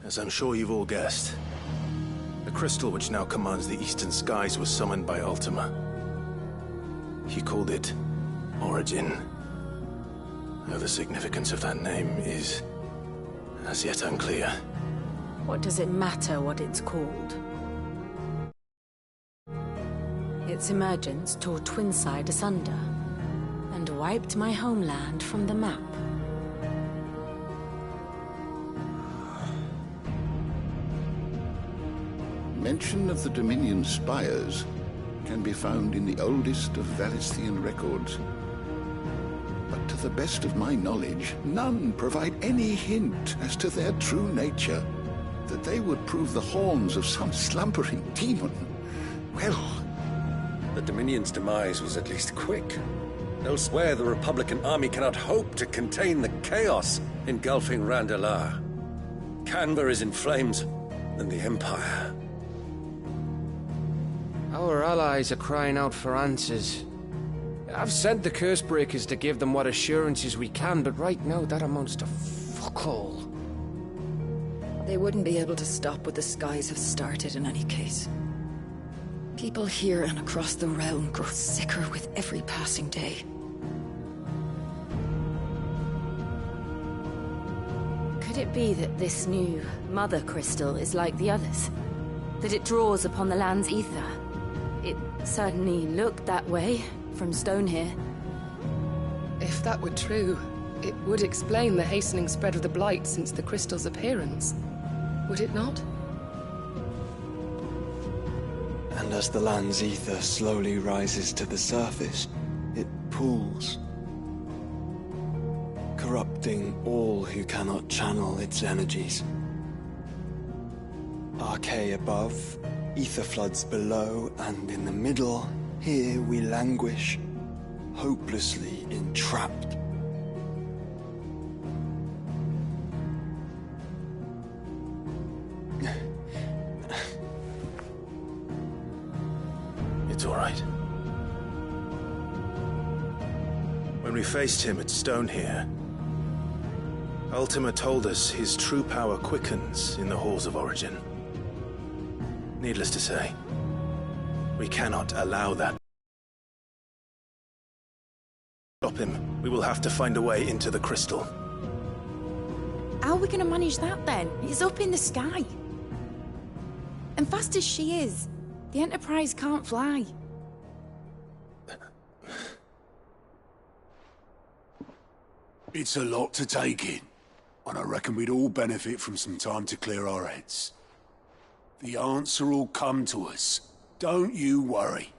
As I'm sure you've all guessed, the crystal which now commands the eastern skies was summoned by Ultima. He called it Origin. Though the significance of that name is as yet unclear. What does it matter what it's called? Its emergence tore Twinside asunder, and wiped my homeland from the map. Mention of the Dominion spires can be found in the oldest of Valisthian records. But to the best of my knowledge, none provide any hint as to their true nature. That they would prove the horns of some slumbering demon. Well... The Dominion's demise was at least quick. Elsewhere, the Republican army cannot hope to contain the chaos engulfing Randalar. Canva is in flames, and the Empire. Our allies are crying out for answers. I've sent the Cursebreakers to give them what assurances we can, but right now that amounts to fuck all. They wouldn't be able to stop what the skies have started in any case. People here and across the realm grow sicker with every passing day. Could it be that this new Mother Crystal is like the others? That it draws upon the land's ether? It certainly looked that way from stone here. If that were true, it would explain the hastening spread of the Blight since the crystal's appearance. Would it not? And as the land's ether slowly rises to the surface, it pools, corrupting all who cannot channel its energies. Archay above, ether floods below, and in the middle, here we languish, hopelessly entrapped. It's all right. When we faced him at Stone here, Ultima told us his true power quickens in the halls of Origin. Needless to say, we cannot allow that. To stop him, we will have to find a way into the crystal. How are we gonna manage that then? It's up in the sky. And fast as she is, the Enterprise can't fly. It's a lot to take in, and I reckon we'd all benefit from some time to clear our heads. The answer will come to us. Don't you worry.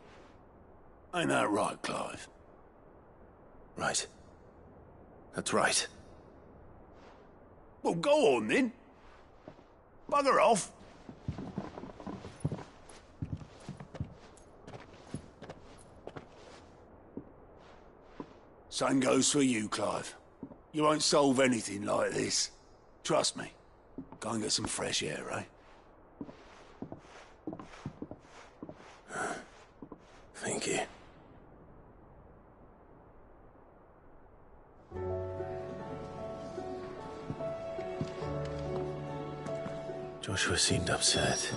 Ain't that right, Clive? Right. That's right. Well, go on then. Bugger off. Same goes for you, Clive. You won't solve anything like this. Trust me. Go and get some fresh air, eh? Thank you. Joshua seemed upset.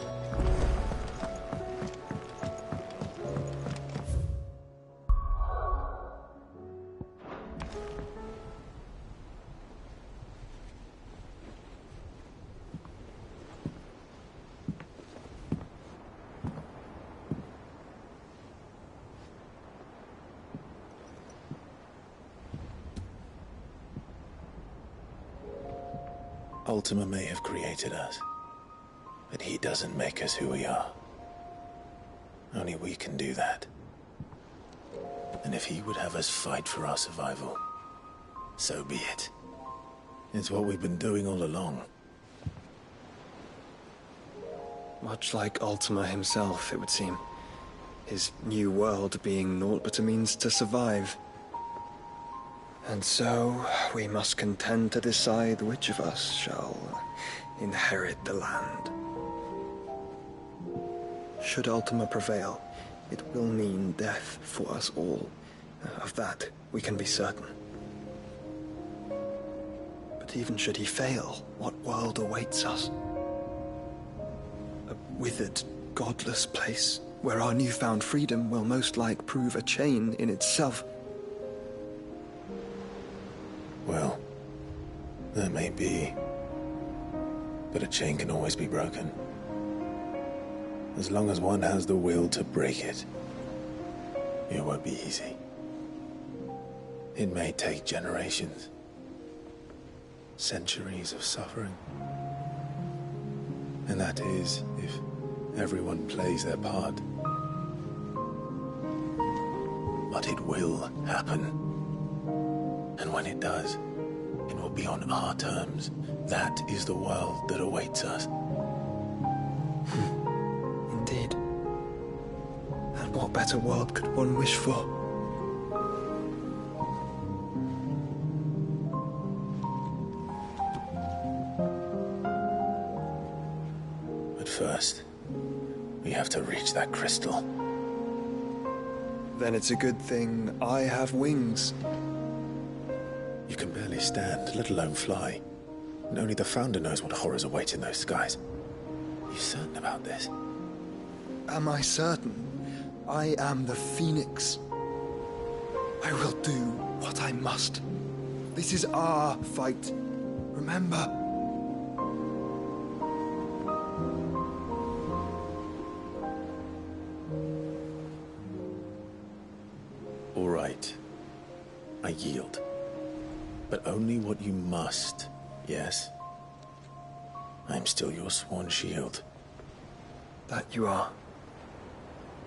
Ultima may have created us, but he doesn't make us who we are. Only we can do that. And if he would have us fight for our survival, so be it. It's what we've been doing all along. Much like Ultima himself, it would seem. His new world being naught but a means to survive. And so, we must contend to decide which of us shall inherit the land. Should Ultima prevail, it will mean death for us all. Of that, we can be certain. But even should he fail, what world awaits us? withered, godless place where our newfound freedom will most like prove a chain in itself. Well, that may be. But a chain can always be broken. As long as one has the will to break it. It won't be easy. It may take generations. Centuries of suffering. And that is, if everyone plays their part. But it will happen. And when it does, it will be on our terms. That is the world that awaits us. Indeed. And what better world could one wish for? But first, we have to reach that crystal. Then it's a good thing I have wings. You can barely stand, let alone fly. And only the Founder knows what horrors await in those skies. You certain about this? Am I certain? I am the Phoenix. I will do what I must. This is our fight. Remember? All right. I yield. But only what you must, yes? I'm still your sworn shield. That you are.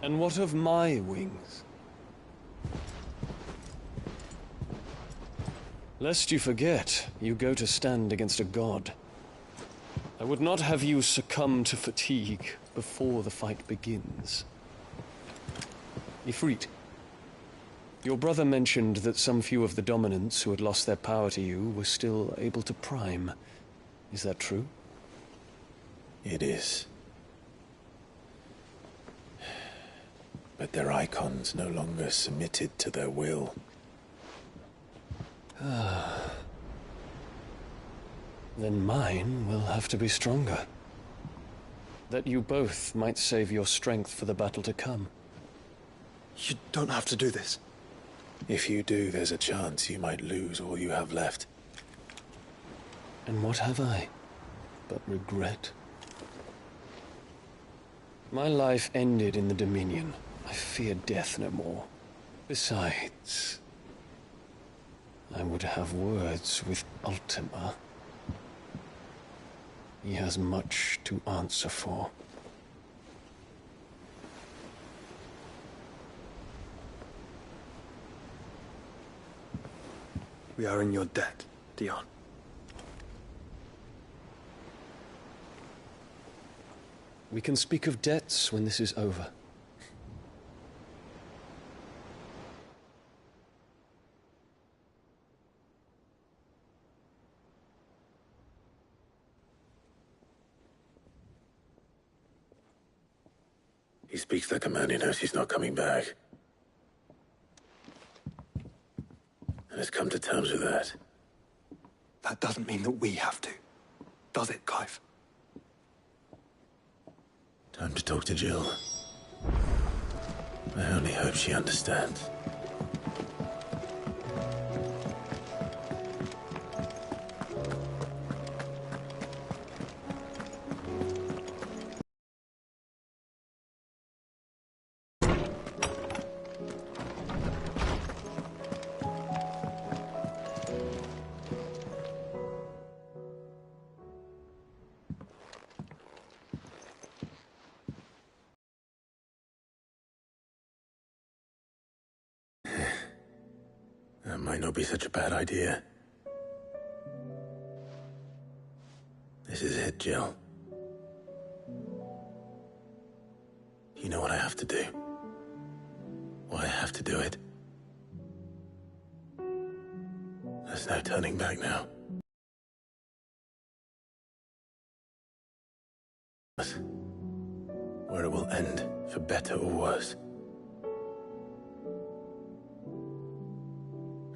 And what of my wings? Lest you forget, you go to stand against a god. I would not have you succumb to fatigue before the fight begins. Ifrit, your brother mentioned that some few of the dominants who had lost their power to you were still able to prime. Is that true? It is. But their icons no longer submitted to their will. Then mine will have to be stronger. That you both might save your strength for the battle to come. You don't have to do this. If you do, there's a chance you might lose all you have left. And what have I but regret? My life ended in the Dominion. I fear death no more. Besides, I would have words with Ultima. He has much to answer for. We are in your debt, Dion. We can speak of debts when this is over. He speaks like a man who knows he's not coming back. And has come to terms with that. That doesn't mean that we have to, does it, Clive? Time to talk to Jill. I only hope she understands. That might not be such a bad idea. This is it, Jill. You know what I have to do. Why I have to do it. There's no turning back now. Where it will end, for better or worse.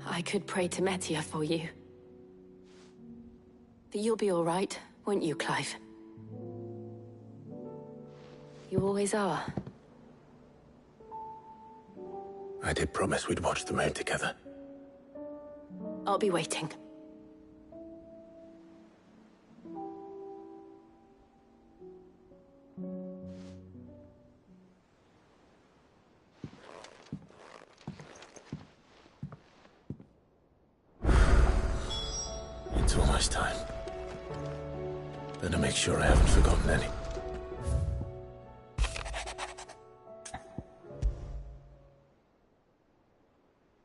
I could pray to Metia for you. But you'll be all right, won't you, Clive? You always are. I did promise we'd watch the moon together. I'll be waiting. It's almost time. Better make sure I haven't forgotten any.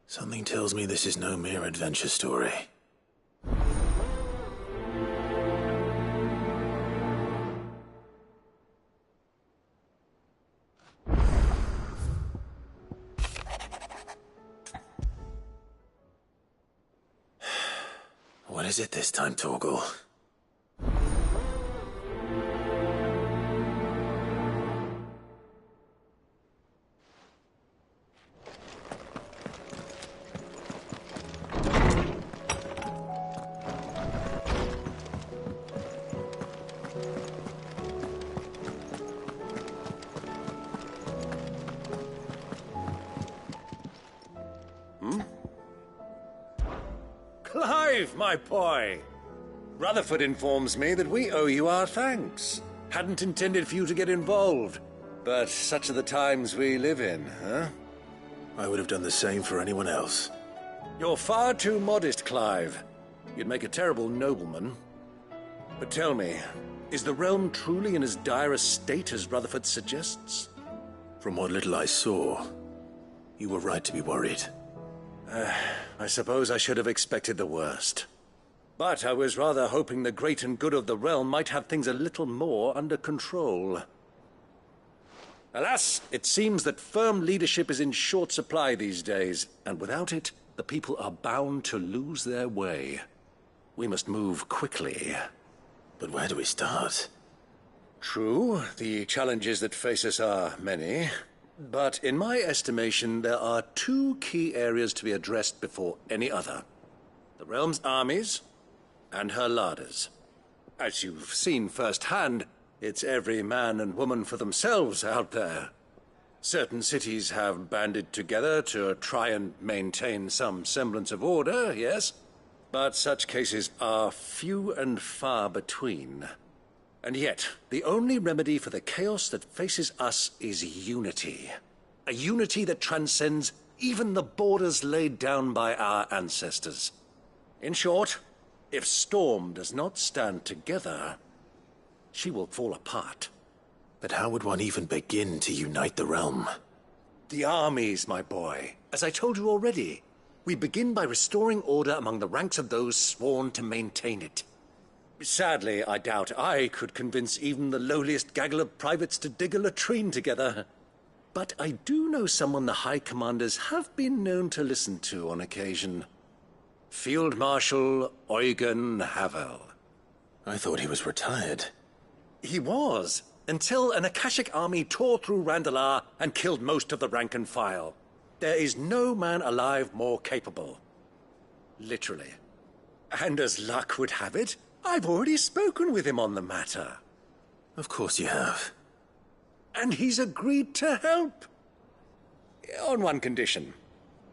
Something tells me this is no mere adventure story. What is it this time, Torgal? Clive, my boy! Rutherford informs me that we owe you our thanks. Hadn't intended for you to get involved, but such are the times we live in, huh? I would have done the same for anyone else. You're far too modest, Clive. You'd make a terrible nobleman. But tell me, is the realm truly in as dire a state as Rutherford suggests? From what little I saw, you were right to be worried. I suppose I should have expected the worst. But I was rather hoping the great and good of the realm might have things a little more under control. Alas, it seems that firm leadership is in short supply these days, and without it, the people are bound to lose their way. We must move quickly. But where do we start? True, the challenges that face us are many. But in my estimation, there are two key areas to be addressed before any other. The realm's armies and her larders. As you've seen firsthand, it's every man and woman for themselves out there. Certain cities have banded together to try and maintain some semblance of order, yes, but such cases are few and far between. And yet, the only remedy for the chaos that faces us is unity. A unity that transcends even the borders laid down by our ancestors. In short, if Storm does not stand together, she will fall apart. But how would one even begin to unite the realm? The armies, my boy. As I told you already, we begin by restoring order among the ranks of those sworn to maintain it. Sadly, I doubt I could convince even the lowliest gaggle of privates to dig a latrine together. But I do know someone the High Commanders have been known to listen to on occasion. Field Marshal Eugen Havel. I thought he was retired. He was, until an Akashic army tore through Randalar and killed most of the rank and file. There is no man alive more capable. Literally. And as luck would have it, I've already spoken with him on the matter. Of course you have. And he's agreed to help. On one condition.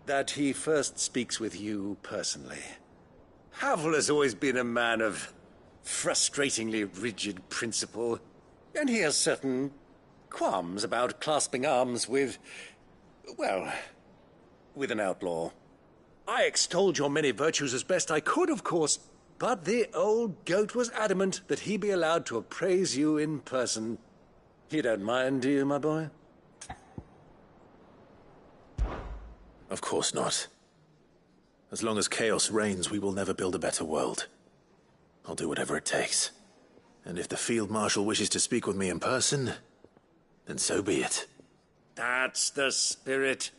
That he first speaks with you personally. Havel has always been a man of frustratingly rigid principle, and he has certain qualms about clasping arms with, well, with an outlaw. I extolled your many virtues as best I could, of course, but the old goat was adamant that he be allowed to appraise you in person. You don't mind, do you, my boy? Of course not. As long as chaos reigns, we will never build a better world. I'll do whatever it takes. And if the Field Marshal wishes to speak with me in person, then so be it. That's the spirit.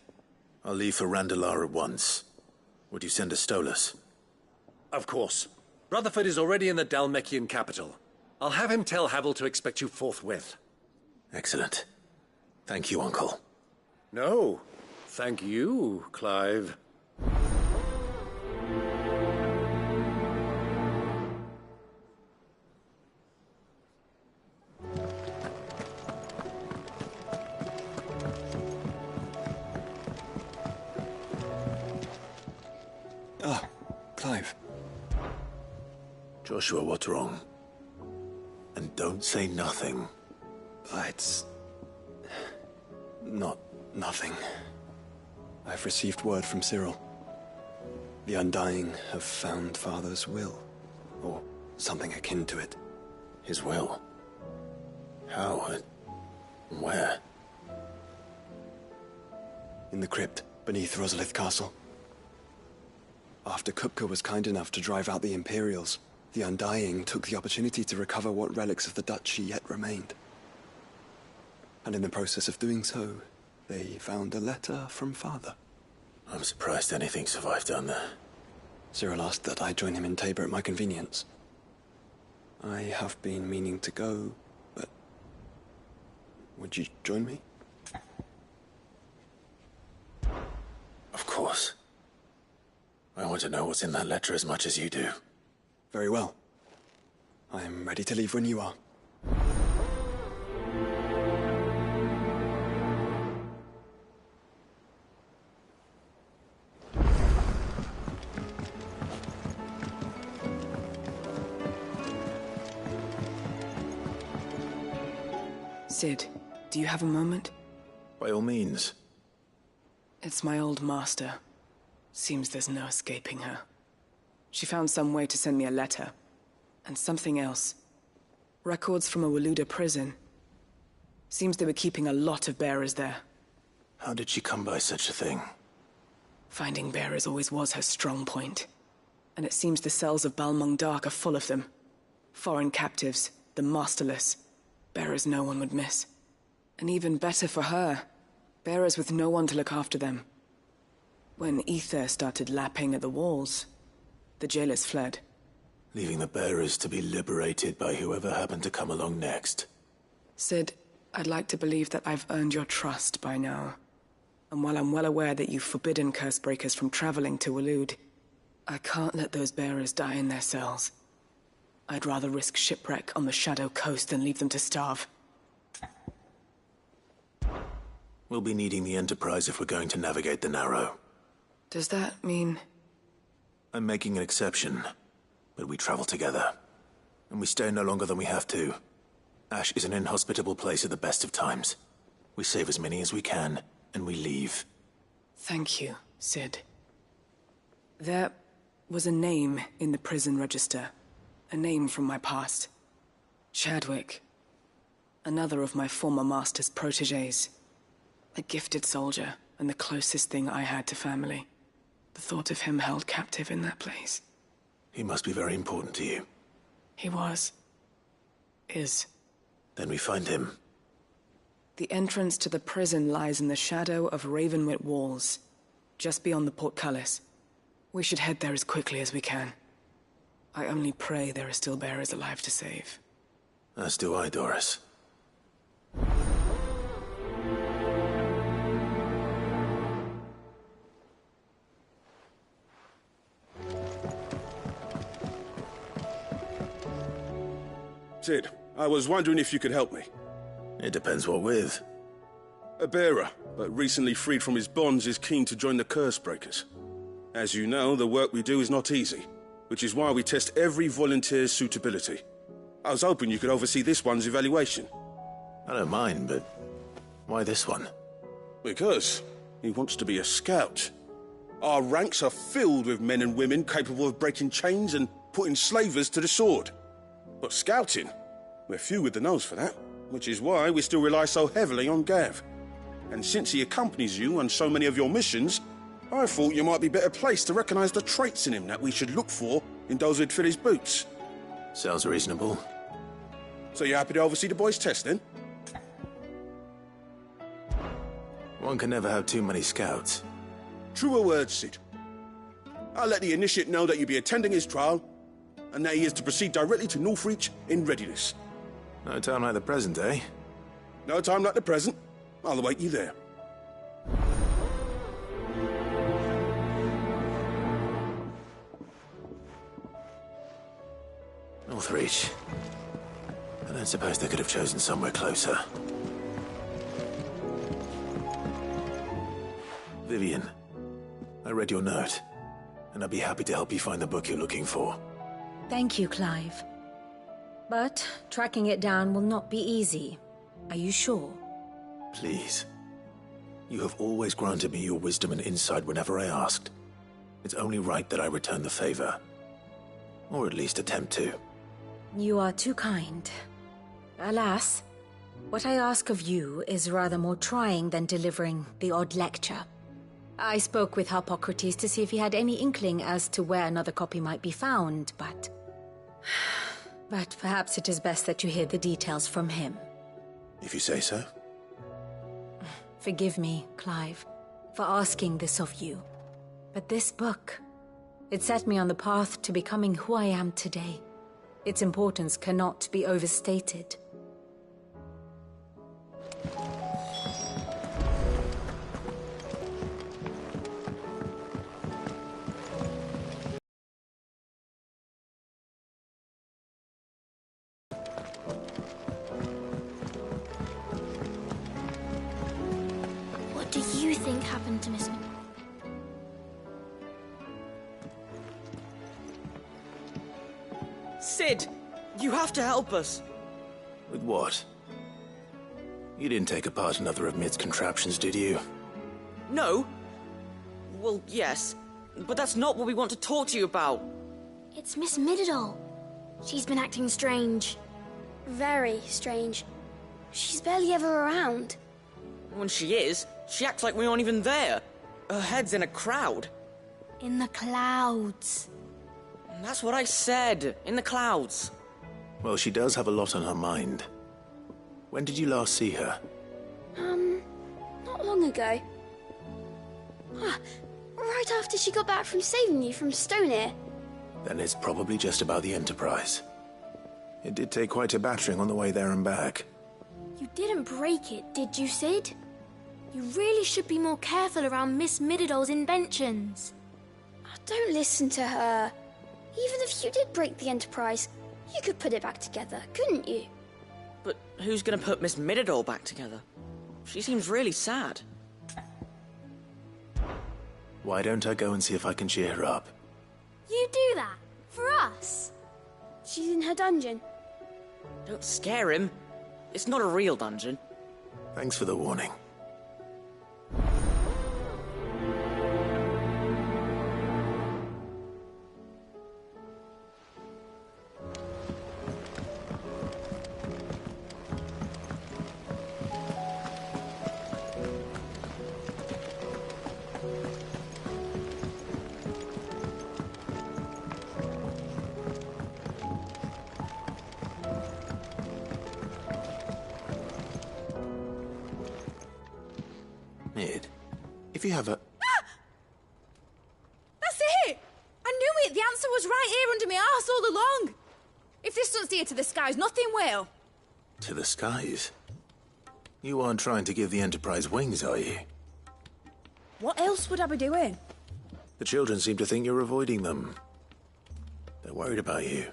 I'll leave for Randalar at once. Would you send a Stolas? Of course. Rutherford is already in the Dalmekian capital. I'll have him tell Havel to expect you forthwith. Excellent. Thank you, Uncle. No. Thank you, Clive. Joshua, what's wrong? And don't say nothing. It's... nothing. I've received word from Cyril. The Undying have found Father's will. Or something akin to it. His will? How? And where? In the crypt, beneath Rosalith Castle. After Kupka was kind enough to drive out the Imperials, the Undying took the opportunity to recover what relics of the Duchy yet remained. And in the process of doing so, they found a letter from Father. I'm surprised anything survived down there. Cyril asked that I join him in Tabor at my convenience. I have been meaning to go, but... would you join me? Of course. I want to know what's in that letter as much as you do. Very well. I am ready to leave when you are. Sid, do you have a moment? By all means. It's my old master. Seems there's no escaping her. She found some way to send me a letter. And something else. Records from a Waluda prison. Seems they were keeping a lot of bearers there. How did she come by such a thing? Finding bearers always was her strong point. And it seems the cells of Balmung Dark are full of them. Foreign captives, the masterless. Bearers no one would miss. And even better for her, bearers with no one to look after them. When ether started lapping at the walls, the jailers fled. Leaving the bearers to be liberated by whoever happened to come along next. Sid, I'd like to believe that I've earned your trust by now. And while I'm well aware that you've forbidden Cursebreakers from traveling to Waloed, I can't let those bearers die in their cells. I'd rather risk shipwreck on the Shadow Coast than leave them to starve. We'll be needing the Enterprise if we're going to navigate the Narrow. Does that mean... I'm making an exception, but we travel together. And we stay no longer than we have to. Ash is an inhospitable place at the best of times. We save as many as we can, and we leave. Thank you, Sid. There was a name in the prison register. A name from my past. Chadwick. Another of my former master's protégés. A gifted soldier, and the closest thing I had to family. The thought of him held captive in that place. He must be very important to you. He was. Is. Then we find him. The entrance to the prison lies in the shadow of Ravenwit Walls, just beyond the portcullis. We should head there as quickly as we can. I only pray there are still bearers alive to save. As do I, Doris. Sid, I was wondering if you could help me. It depends what with. A bearer, but recently freed from his bonds, is keen to join the Cursebreakers. As you know, the work we do is not easy, which is why we test every volunteer's suitability. I was hoping you could oversee this one's evaluation. I don't mind, but why this one? Because he wants to be a scout. Our ranks are filled with men and women capable of breaking chains and putting slavers to the sword. But scouting, we're few with the nose for that, which is why we still rely so heavily on Gav. And since he accompanies you on so many of your missions, I thought you might be better placed to recognize the traits in him that we should look for in those who'd fill his boots. Sounds reasonable. So you're happy to oversee the boys' test, then? One can never have too many scouts. Truer words, Sid. I'll let the initiate know that you'll be attending his trial, and that he is to proceed directly to Northreach in readiness. No time like the present, eh? No time like the present. I'll await you there. Northreach. I don't suppose they could have chosen somewhere closer. Vivian, I read your note, and I'd be happy to help you find the book you're looking for. Thank you, Clive. But tracking it down will not be easy. Are you sure? Please. You have always granted me your wisdom and insight whenever I asked. It's only right that I return the favor. Or at least attempt to. You are too kind. Alas, what I ask of you is rather more trying than delivering the odd lecture. I spoke with Harpocrates to see if he had any inkling as to where another copy might be found, but... But perhaps it is best that you hear the details from him. If you say so. Forgive me, Clive, for asking this of you. But this book, it set me on the path to becoming who I am today. Its importance cannot be overstated. What do you think happened to Miss... Sid, you have to help us. With what? You didn't take apart another of Mid's contraptions, did you? No. Well, yes. But that's not what we want to talk to you about. It's Miss Mididol. She's been acting strange. Very strange. She's barely ever around. When she is, she acts like we aren't even there. Her head's in a crowd. In the clouds. That's what I said. In the clouds. Well, she does have a lot on her mind. When did you last see her? Not long ago. Right after she got back from saving you from Stoneir. Then it's probably just about the Enterprise. It did take quite a battering on the way there and back. You didn't break it, did you, Sid? You really should be more careful around Miss Mididol's inventions. Oh, don't listen to her. Even if you did break the Enterprise, you could put it back together, couldn't you? But who's gonna put Miss Mididol back together? She seems really sad. Why don't I go and see if I can cheer her up? You do that? For us? She's in her dungeon. Don't scare him. It's not a real dungeon. Thanks for the warning. Mid, if you have a... That's it! I knew it! The answer was right here under my arse all along! If this doesn't steer to the skies, nothing will! To the skies? You aren't trying to give the Enterprise wings, are you? What else would I be doing? The children seem to think you're avoiding them. They're worried about you.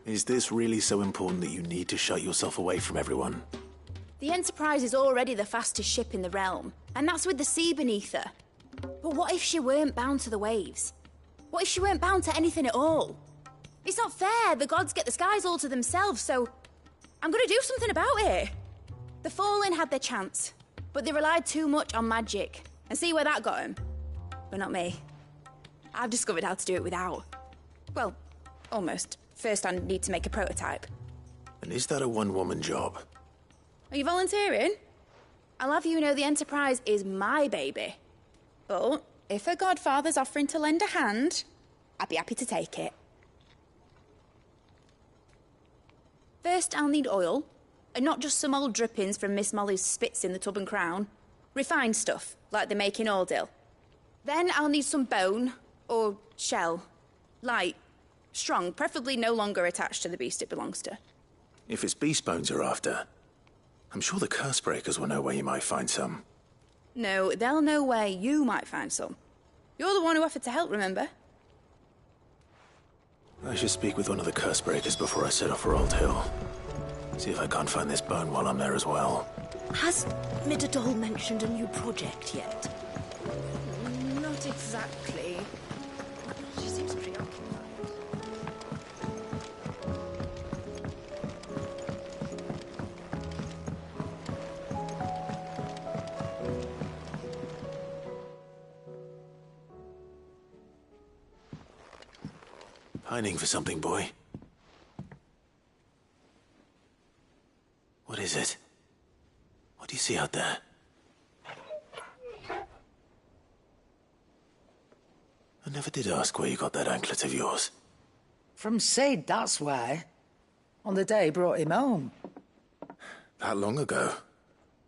Is this really so important that you need to shut yourself away from everyone? The Enterprise is already the fastest ship in the realm, and that's with the sea beneath her. But what if she weren't bound to the waves? What if she weren't bound to anything at all? It's not fair. The gods get the skies all to themselves, so I'm gonna do something about it. The Fallen had their chance, but they relied too much on magic. And see where that got them? But not me. I've discovered how to do it without. Well, almost. First I need to make a prototype. And is that a one-woman job? Are you volunteering? I'll have you know the Enterprise is my baby. But if her godfather's offering to lend a hand, I'd be happy to take it. First, I'll need oil, and not just some old drippings from Miss Molly's spits in the Tub and Crown. Refined stuff, like they make in Ordil. Then I'll need some bone, or shell. Light, strong, preferably no longer attached to the beast it belongs to. If it's beast bones you're after, I'm sure the Cursebreakers will know where you might find some. No, they'll know where you might find some. You're the one who offered to help, remember? I should speak with one of the Cursebreakers before I set off for Old Hill. See if I can't find this bone while I'm there as well. Has Mididol mentioned a new project yet? Not exactly. She seems preoccupied. Pining for something, boy? What is it? What do you see out there? I never did ask where you got that anklet of yours. From Sid, that's why. On the day he brought him home. That long ago?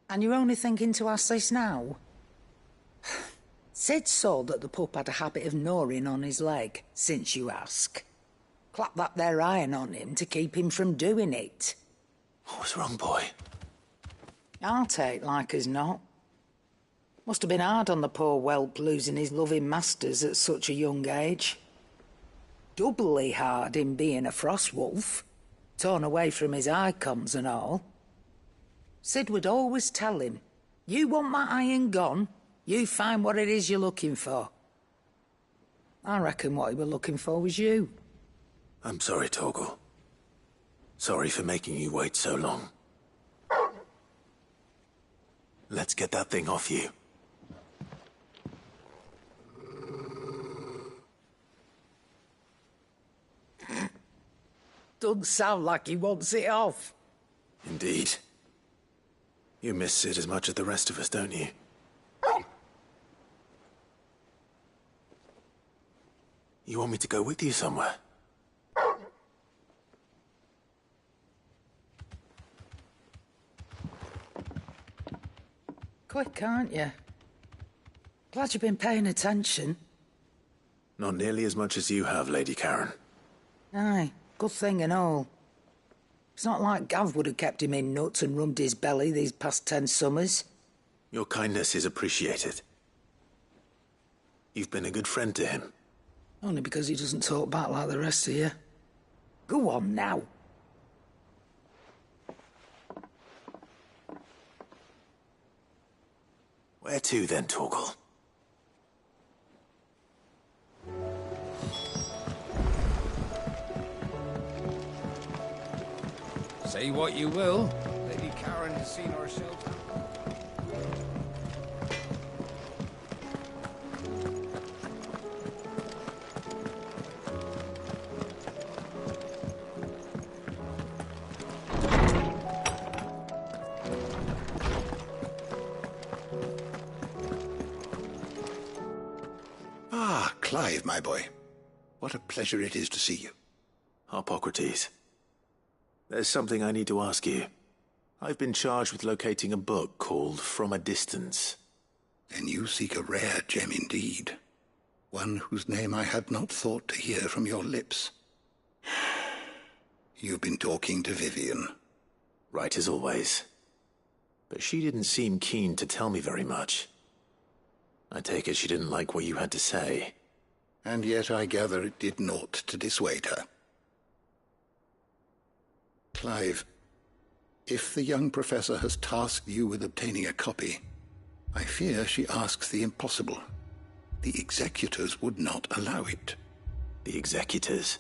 And you're only thinking to ask this now? Sid saw that the pup had a habit of gnawing on his leg, since you ask. Clap that there iron on him to keep him from doing it. What was wrong, boy? I'll take like as not. Must have been hard on the poor whelp losing his loving masters at such a young age. Doubly hard in being a frost wolf, torn away from his icons and all. Sid would always tell him, you want my iron gone, you find what it is you're looking for. I reckon what he were looking for was you. I'm sorry, Torgal. Sorry for making you wait so long. Let's get that thing off you. Doesn't sound like he wants it off. Indeed. You miss Sid as much as the rest of us, don't you? You want me to go with you somewhere? Quick, aren't you? Glad you've been paying attention. Not nearly as much as you have, Lady Karen. Aye, good thing and all. It's not like Gav would have kept him in nuts and rubbed his belly these past 10 summers. Your kindness is appreciated. You've been a good friend to him. Only because he doesn't talk back like the rest of you. Go on now. Where to then, Torgal? Say what you will, Lady Karen has seen herself. Ah, Clive, my boy. What a pleasure it is to see you. Harpocrates. There's something I need to ask you. I've been charged with locating a book called From a Distance. Then you seek a rare gem indeed. One whose name I had not thought to hear from your lips. You've been talking to Vivian. Right as always. But she didn't seem keen to tell me very much. I take it she didn't like what you had to say. And yet I gather it did naught to dissuade her. Clive, if the young professor has tasked you with obtaining a copy, I fear she asks the impossible. The executors would not allow it. The executors?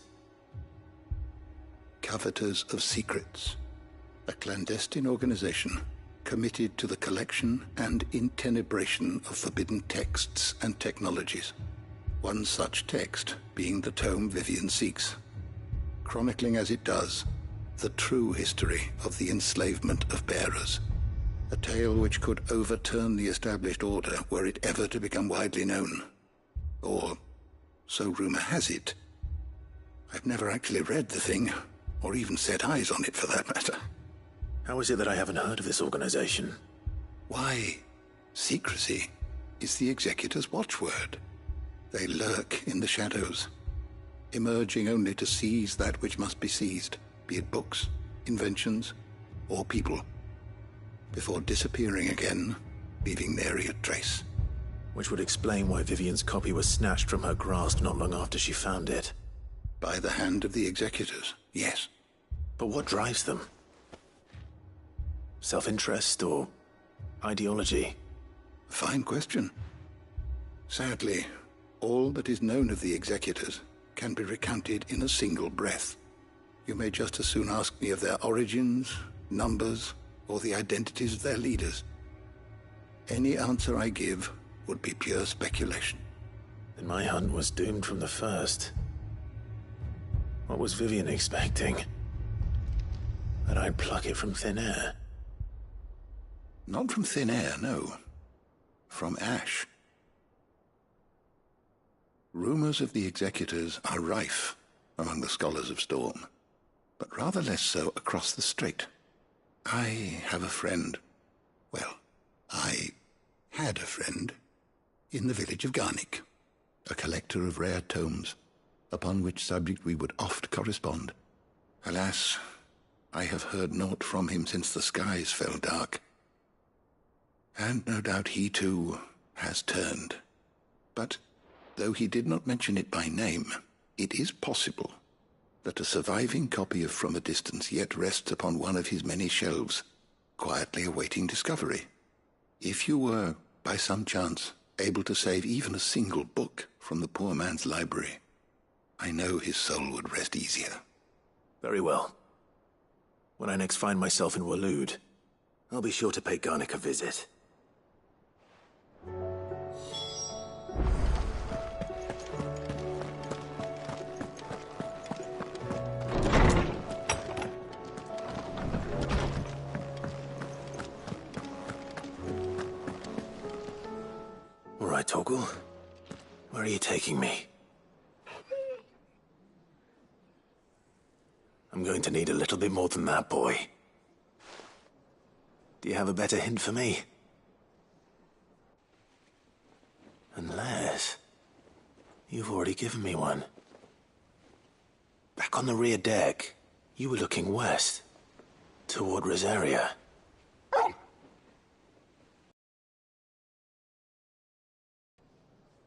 Coveters of Secrets. A clandestine organization committed to the collection and intenebration of forbidden texts and technologies. One such text being the tome Vivian seeks, chronicling as it does the true history of the enslavement of bearers. A tale which could overturn the established order were it ever to become widely known. Or, so rumor has it. I've never actually read the thing, or even set eyes on it for that matter. How is it that I haven't heard of this organization? Why, secrecy is the executor's watchword. They lurk in the shadows, emerging only to seize that which must be seized, be it books, inventions, or people, before disappearing again, leaving nary a trace. Which would explain why Vivian's copy was snatched from her grasp not long after she found it. By the hand of the executors, yes. But what drives them? Self-interest or ideology? Fine question. Sadly, all that is known of the executors can be recounted in a single breath. You may just as soon ask me of their origins, numbers, or the identities of their leaders. Any answer I give would be pure speculation. Then my hunt was doomed from the first. What was Vivian expecting? That I'd pluck it from thin air? Not from thin air, no. From ash. Rumors of the Executors are rife among the scholars of Storm, but rather less so across the Strait. I have a friend. Well, I had a friend in the village of Garnick, a collector of rare tomes, upon which subject we would oft correspond. Alas, I have heard naught from him since the skies fell dark. And no doubt he too has turned. But though he did not mention it by name, it is possible that a surviving copy of From a Distance yet rests upon one of his many shelves, quietly awaiting discovery. If you were, by some chance, able to save even a single book from the poor man's library, I know his soul would rest easier. Very well. When I next find myself in Waloed, I'll be sure to pay Garnick a visit. All right, Torgal. Where are you taking me? I'm going to need a little bit more than that, boy. Do you have a better hint for me? Unless you've already given me one. Back on the rear deck, you were looking west, toward Rosaria.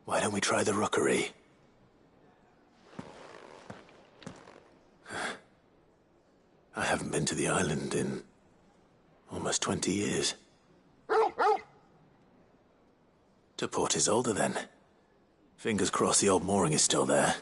Why don't we try the rookery? I haven't been to the island in almost 20 years. To Port Isolde, then. Fingers crossed the old mooring is still there.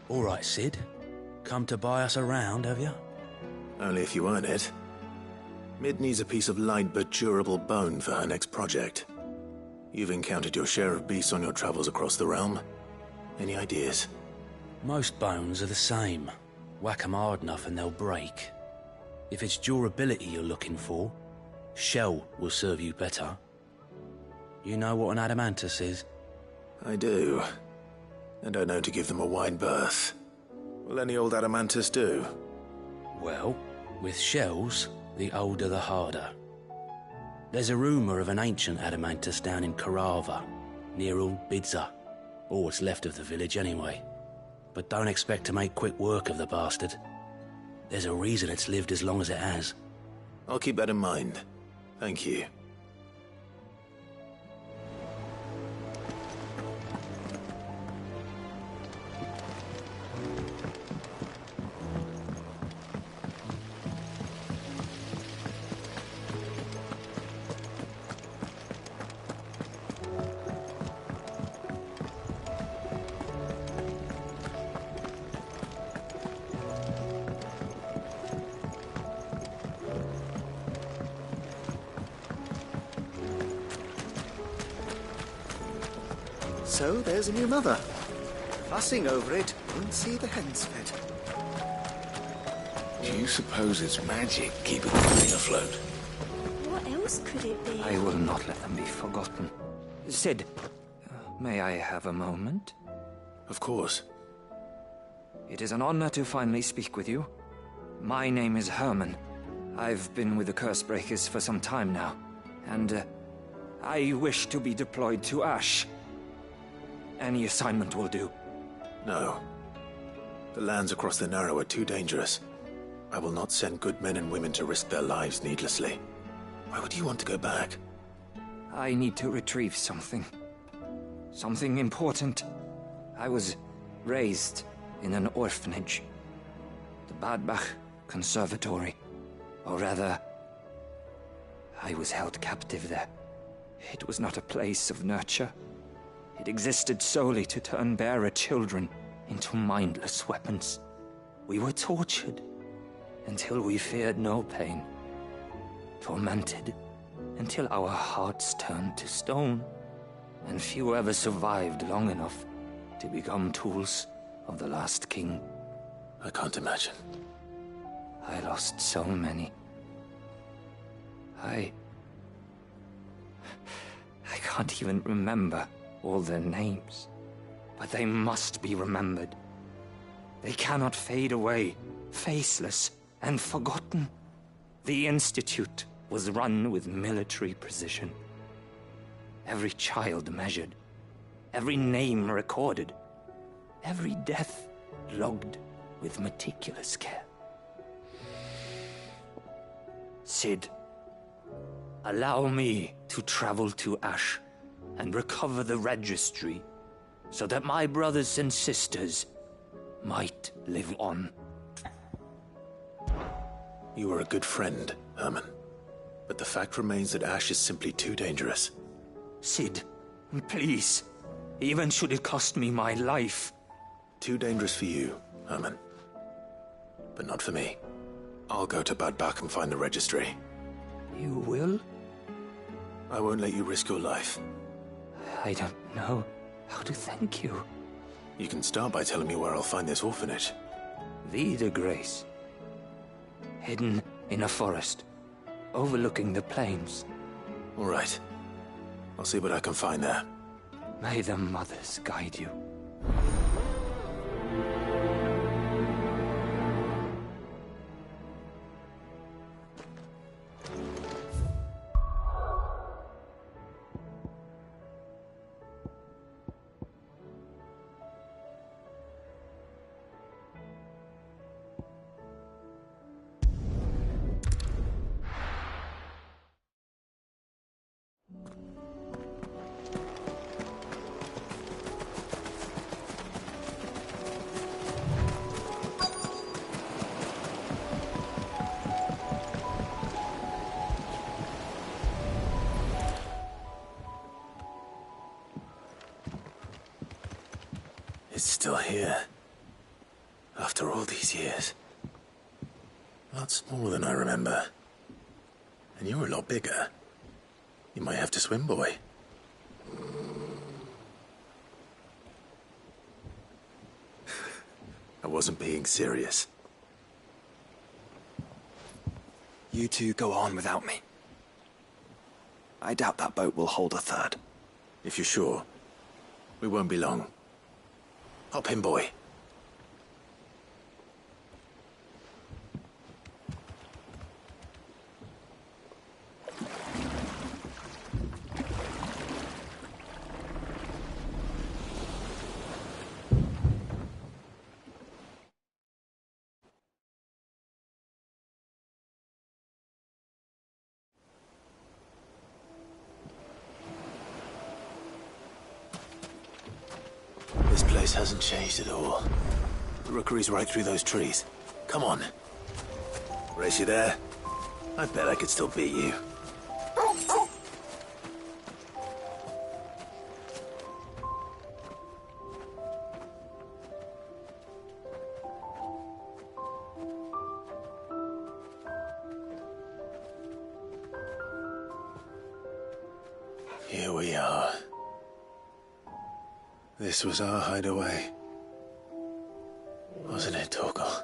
All right, Sid. Come to buy us around, have you? Only if you earn it. Mid needs a piece of light but durable bone for her next project. You've encountered your share of beasts on your travels across the realm. Any ideas? Most bones are the same. Whack 'em hard enough and they'll break. If it's durability you're looking for, shell will serve you better. You know what an adamantus is? I do. And I know to give them a wide berth. Will any old adamantus do? Well, with shells, the older the harder. There's a rumour of an ancient adamantus down in Carava, near Old Bidza, or what's left of the village anyway. But don't expect to make quick work of the bastard. There's a reason it's lived as long as it has. I'll keep that in mind. Thank you. So there's a new mother. Fussing over it won't see the hens fed. Do you suppose it's magic keeping the thing afloat? What else could it be? I will not let them be forgotten. Sid, may I have a moment? Of course. It is an honor to finally speak with you. My name is Herman. I've been with the Cursebreakers for some time now, and I wish to be deployed to Ash. Any assignment will do. No. The lands across the Narrow are too dangerous. I will not send good men and women to risk their lives needlessly. Why would you want to go back? I need to retrieve something. Something important. I was raised in an orphanage. The Badbach Conservatory. Or rather, I was held captive there. It was not a place of nurture. It existed solely to turn bearer children into mindless weapons. We were tortured until we feared no pain. Tormented until our hearts turned to stone. And few ever survived long enough to become tools of the last king. I can't imagine. I lost so many. I can't even remember all their names. But they must be remembered. They cannot fade away, faceless and forgotten. The Institute was run with military precision. Every child measured, every name recorded, every death logged with meticulous care. Cid, allow me to travel to Ash and recover the registry so that my brothers and sisters might live on. You were a good friend, Herman. But the fact remains that Ash is simply too dangerous. Cid, please. Even should it cost me my life. Too dangerous for you, Herman. But not for me. I'll go to Bad Bach and find the registry. You will? I won't let you risk your life. I don't know how to thank you. You can start by telling me where I'll find this orphanage. The Grace. Hidden in a forest, overlooking the plains. All right. I'll see what I can find there. May the mothers guide you. It's still here. After all these years. A lot smaller than I remember. And you're a lot bigger. You might have to swim, boy. I wasn't being serious. You two go on without me. I doubt that boat will hold a third. If you're sure, we won't be long. Hop in, boy. This place hasn't changed at all. The rookery's right through those trees. Come on. Race you there? I bet I could still beat you. Here we are. This was our hideaway. Wasn't it, Torgal?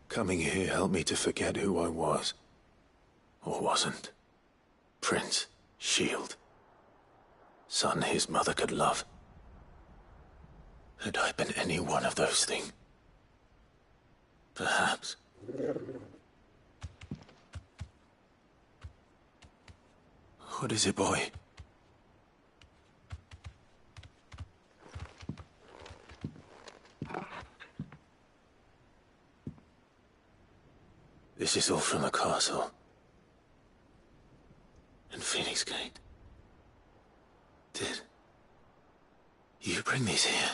Coming here helped me to forget who I was. Or wasn't. Prince, shield. Son his mother could love. Had I been any one of those things? Perhaps. What is it, boy? This is all from the castle. And Phoenix Gate. Did you bring these here?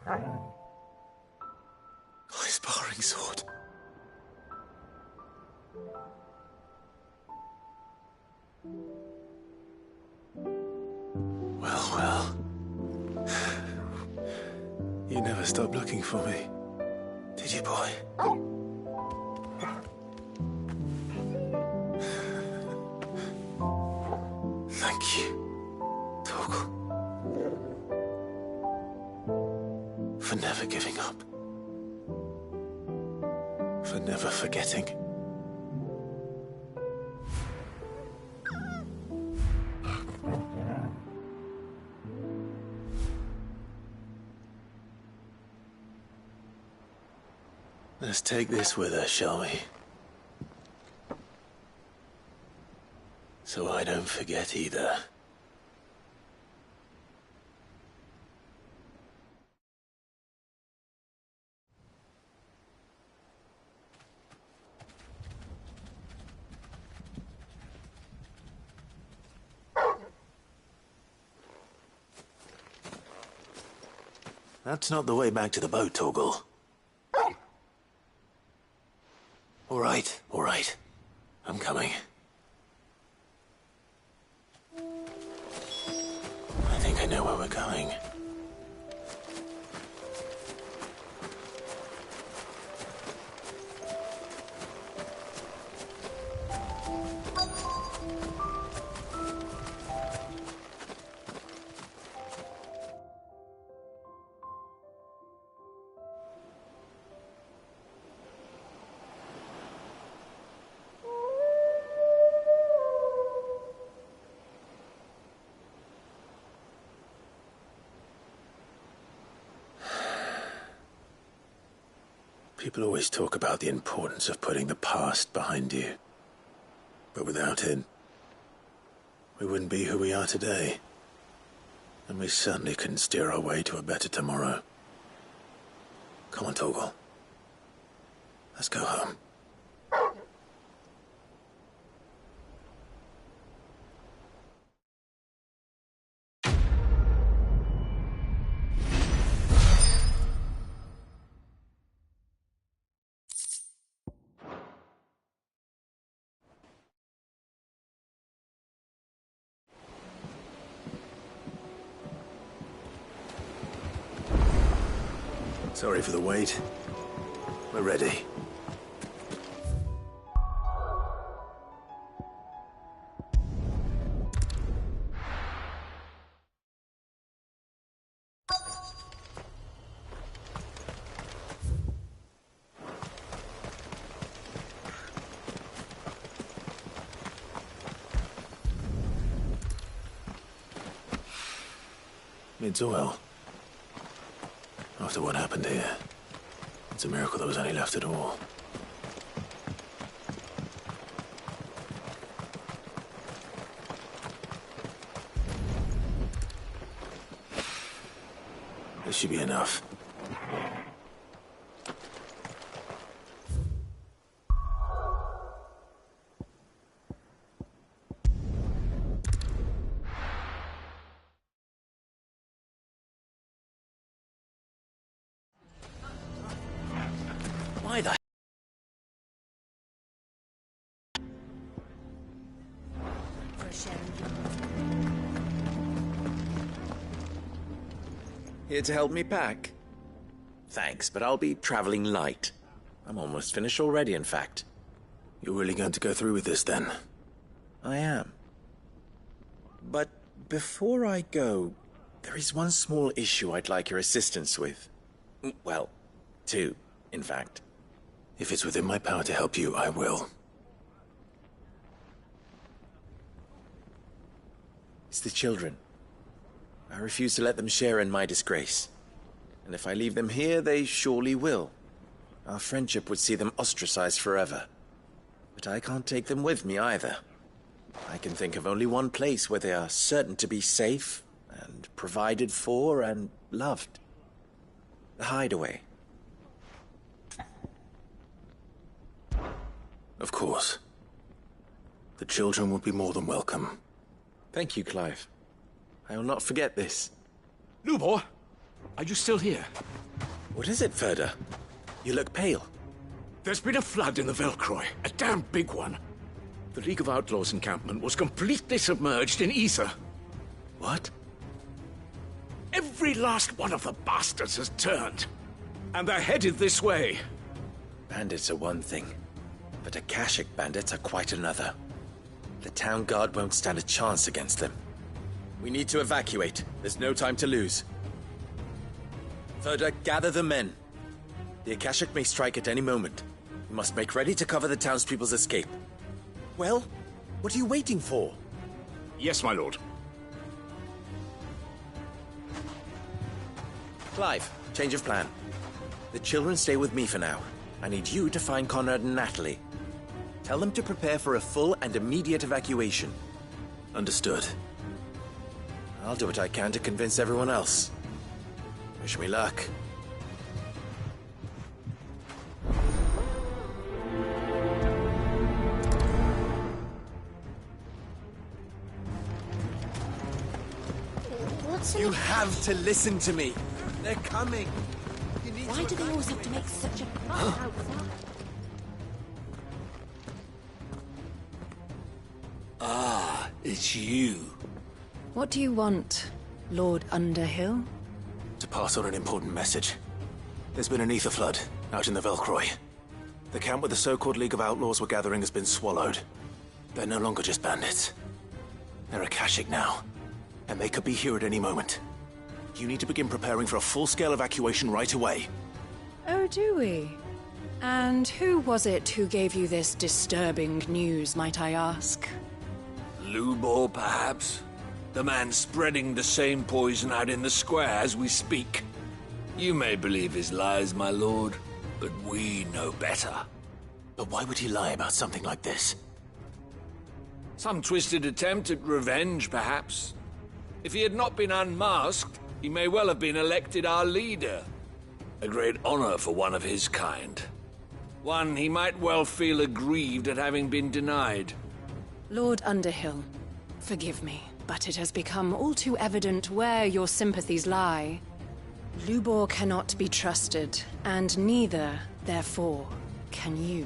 My sparring sword. Well. You never stopped looking for me, did you, boy? Thank you, Torgal, for never giving up, for never forgetting. Let's take this with us, shall we? So I don't forget either. That's not the way back to the boat, Torgal. All right. I'm coming. I think I know where we're going. People always talk about the importance of putting the past behind you. But without it, we wouldn't be who we are today. And we certainly couldn't steer our way to a better tomorrow. Come on, Torgal. Let's go home. Sorry for the wait. We're ready. It's well. After what happened here, it's a miracle there was any left at all. This should be enough. Why the... Here to help me pack? Thanks, but I'll be traveling light. I'm almost finished already, in fact. You're really going to go through with this, then? I am. But before I go, there is one small issue I'd like your assistance with. Well, two, in fact. If it's within my power to help you, I will. It's the children. I refuse to let them share in my disgrace. And if I leave them here, they surely will. Our friendship would see them ostracized forever. But I can't take them with me either. I can think of only one place where they are certain to be safe, and provided for, and loved. The Hideaway. Of course. The children would be more than welcome. Thank you, Clive. I will not forget this. Lubor, are you still here? What is it, Ferda? You look pale. There's been a flood in the Velcroy, a damn big one. The League of Outlaws encampment was completely submerged in ether. What? Every last one of the bastards has turned. And they're headed this way. Bandits are one thing, but Akashic bandits are quite another. The town guard won't stand a chance against them. We need to evacuate. There's no time to lose. Ferda, gather the men. The Akashic may strike at any moment. We must make ready to cover the townspeople's escape. Well, what are you waiting for? Yes, my lord. Clive, change of plan. The children stay with me for now. I need you to find Conrad and Natalie. Tell them to prepare for a full and immediate evacuation. Understood. I'll do what I can to convince everyone else. Wish me luck. You have to listen to me. They're coming. Why do they always have to make such a fuss outside? Ah, it's you. What do you want, Lord Underhill? To pass on an important message. There's been an ether flood out in the Velcroy. The camp where the so-called League of Outlaws were gathering has been swallowed. They're no longer just bandits. They're Akashic now, and they could be here at any moment. You need to begin preparing for a full-scale evacuation right away. Oh, do we? And who was it who gave you this disturbing news, might I ask? Lubor, perhaps? The man spreading the same poison out in the square as we speak. You may believe his lies, my lord, but we know better. But why would he lie about something like this? Some twisted attempt at revenge, perhaps. If he had not been unmasked, he may well have been elected our leader. A great honor for one of his kind. One he might well feel aggrieved at having been denied. Lord Underhill, forgive me, but it has become all too evident where your sympathies lie. Lubor cannot be trusted, and neither, therefore, can you.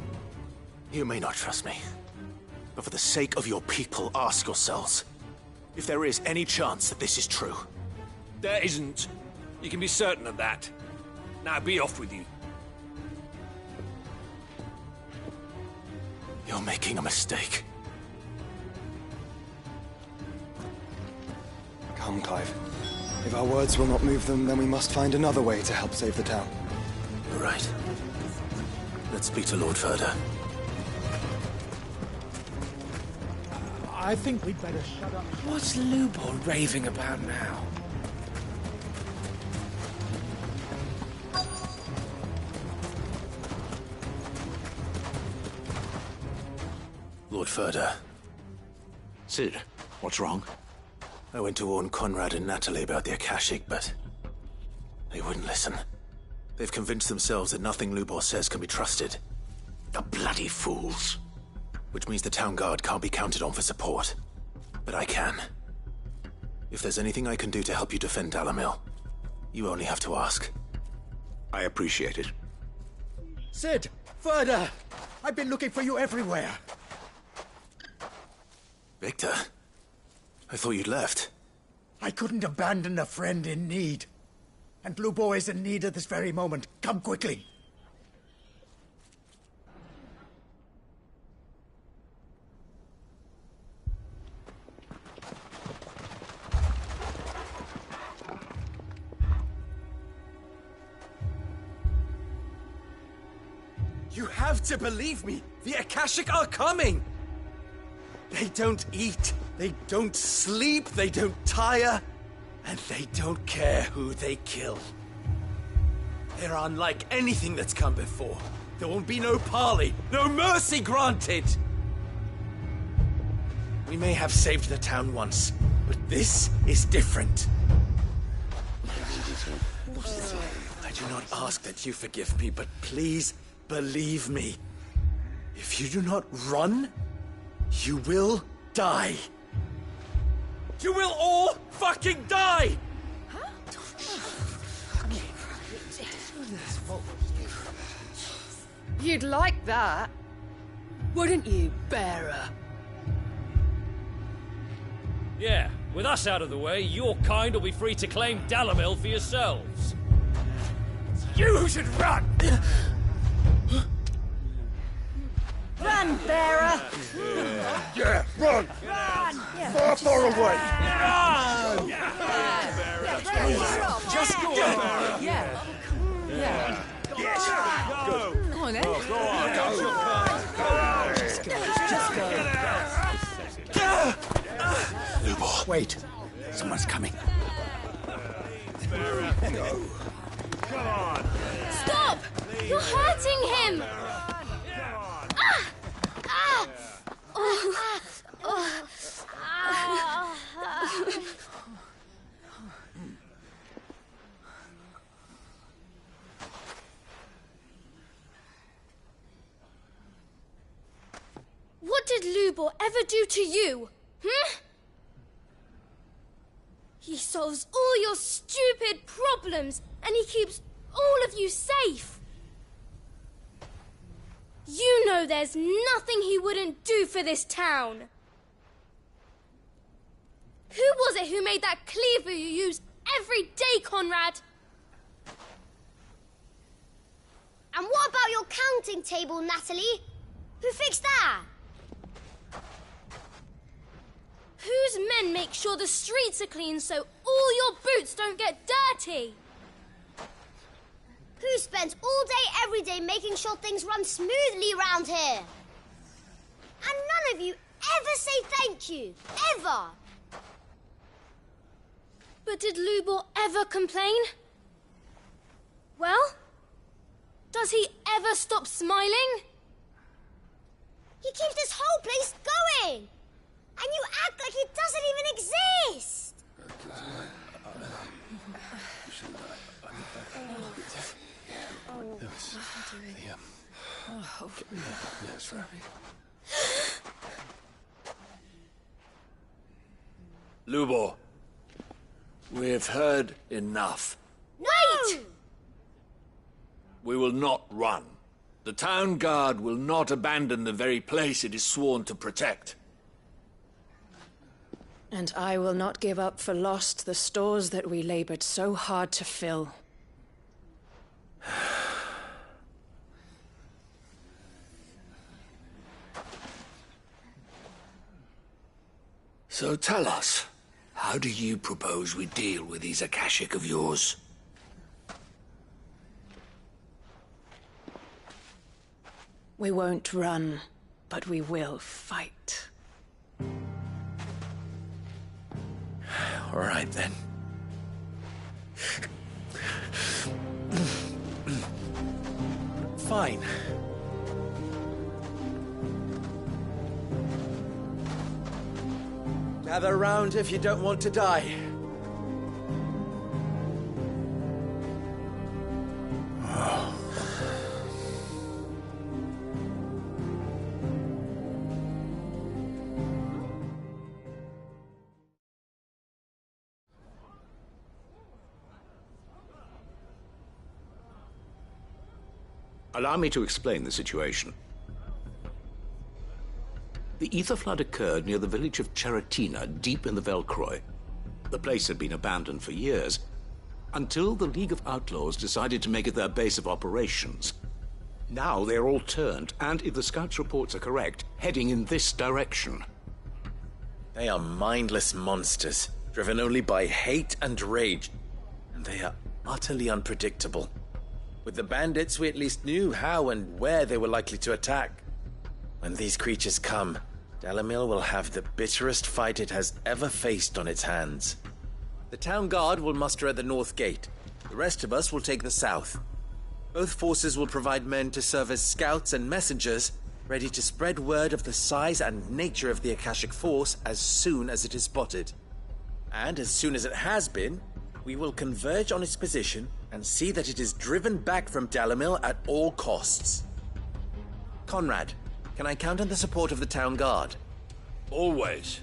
You may not trust me, but for the sake of your people, ask yourselves if there is any chance that this is true. There isn't. You can be certain of that. Now be off with you. You're making a mistake. Come, Clive. If our words will not move them, then we must find another way to help save the town. You're right. Let's speak to Lord Ferda. I think we'd better shut up. What's Lubor raving about now? Lord Ferda. Sid, what's wrong? I went to warn Conrad and Natalie about the Akashic, but they wouldn't listen. They've convinced themselves that nothing Lubor says can be trusted. The bloody fools. Which means the town guard can't be counted on for support. But I can. If there's anything I can do to help you defend Dalamil, you only have to ask. I appreciate it. Sid! Ferda! I've been looking for you everywhere. Victor? I thought you'd left. I couldn't abandon a friend in need. And Lubor is in need at this very moment. Come quickly. You have to believe me! The Akashic are coming! They don't eat, they don't sleep, they don't tire, and they don't care who they kill. They're unlike anything that's come before. There won't be no parley, no mercy granted! We may have saved the town once, but this is different. I do not ask that you forgive me, but please believe me. If you do not run, you will die. You will all fucking die! You'd like that, wouldn't you, bearer? Yeah, with us out of the way, your kind will be free to claim Dalamil for yourselves. You should run! Run, bearer! Yeah, run! Run! Far away! Run! Just go! Yeah. Yeah. Yes! Go! Go on, then. Go on! Go! Just go. Lubor. Wait. Someone's coming. Go. Stop! You're hurting him! What did Lubor ever do to you? He solves all your stupid problems, and he keeps all of you safe. You know there's nothing he wouldn't do for this town. Who was it who made that cleaver you use every day, Conrad? And what about your counting table, Natalie? Who fixed that? Whose men make sure the streets are clean so all your boots don't get dirty? Who spends all day, every day making sure things run smoothly around here? And none of you ever say thank you. Ever. But did Lubor ever complain? Well, does he ever stop smiling? He keeps this whole place going. And you act like it doesn't even exist. Lubor, we've heard enough. Wait! We will not run. The town guard will not abandon the very place it is sworn to protect. And I will not give up for lost the stores that we labored so hard to fill. So tell us, how do you propose we deal with these Akashic of yours? We won't run, but we will fight. All right, then. Fine. Gather round if you don't want to die. Allow me to explain the situation. The ether flood occurred near the village of Cheratina, deep in the Velcroy. The place had been abandoned for years, until the League of Outlaws decided to make it their base of operations. Now they're all turned, and if the scouts' reports are correct, heading in this direction. They are mindless monsters, driven only by hate and rage, and they are utterly unpredictable. With the bandits, we at least knew how and where they were likely to attack. When these creatures come, Dalamil will have the bitterest fight it has ever faced on its hands. The town guard will muster at the north gate. The rest of us will take the south. Both forces will provide men to serve as scouts and messengers, ready to spread word of the size and nature of the Akashic Force as soon as it is spotted. And as soon as it has been, we will converge on its position and see that it is driven back from Dalamil at all costs. Conrad, can I count on the support of the town guard? Always.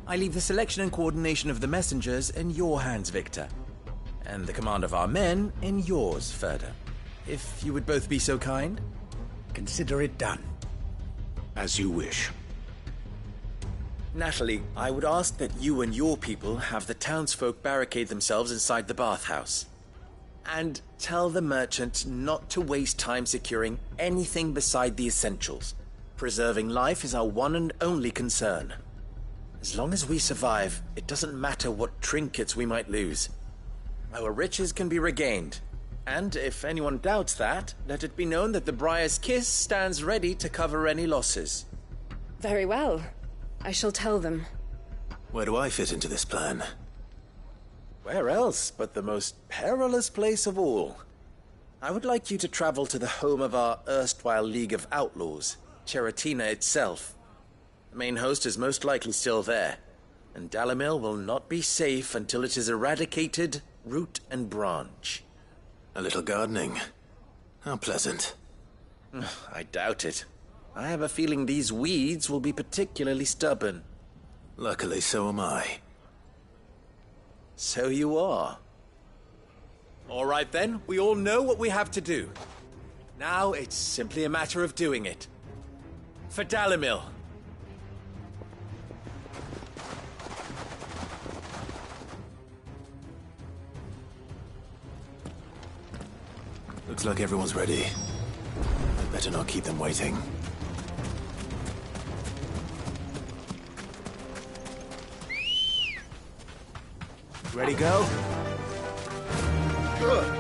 I leave the selection and coordination of the messengers in your hands, Victor. And the command of our men in yours, Ferda. If you would both be so kind. Consider it done. As you wish. Natalie, I would ask that you and your people have the townsfolk barricade themselves inside the bathhouse. And tell the merchant not to waste time securing anything beside the essentials. Preserving life is our one and only concern. As long as we survive, it doesn't matter what trinkets we might lose. Our riches can be regained. And if anyone doubts that, let it be known that the Briar's Kiss stands ready to cover any losses. Very well. I shall tell them. Where do I fit into this plan? Where else but the most perilous place of all? I would like you to travel to the home of our erstwhile League of Outlaws, Cheratina itself. The main host is most likely still there, and Dalamil will not be safe until it is eradicated, root and branch. A little gardening. How pleasant. I doubt it. I have a feeling these weeds will be particularly stubborn. Luckily, so am I. So you are. All right then, we all know what we have to do. Now it's simply a matter of doing it. For Dalamil. Looks like everyone's ready. I'd better not keep them waiting. Ready, go? Good.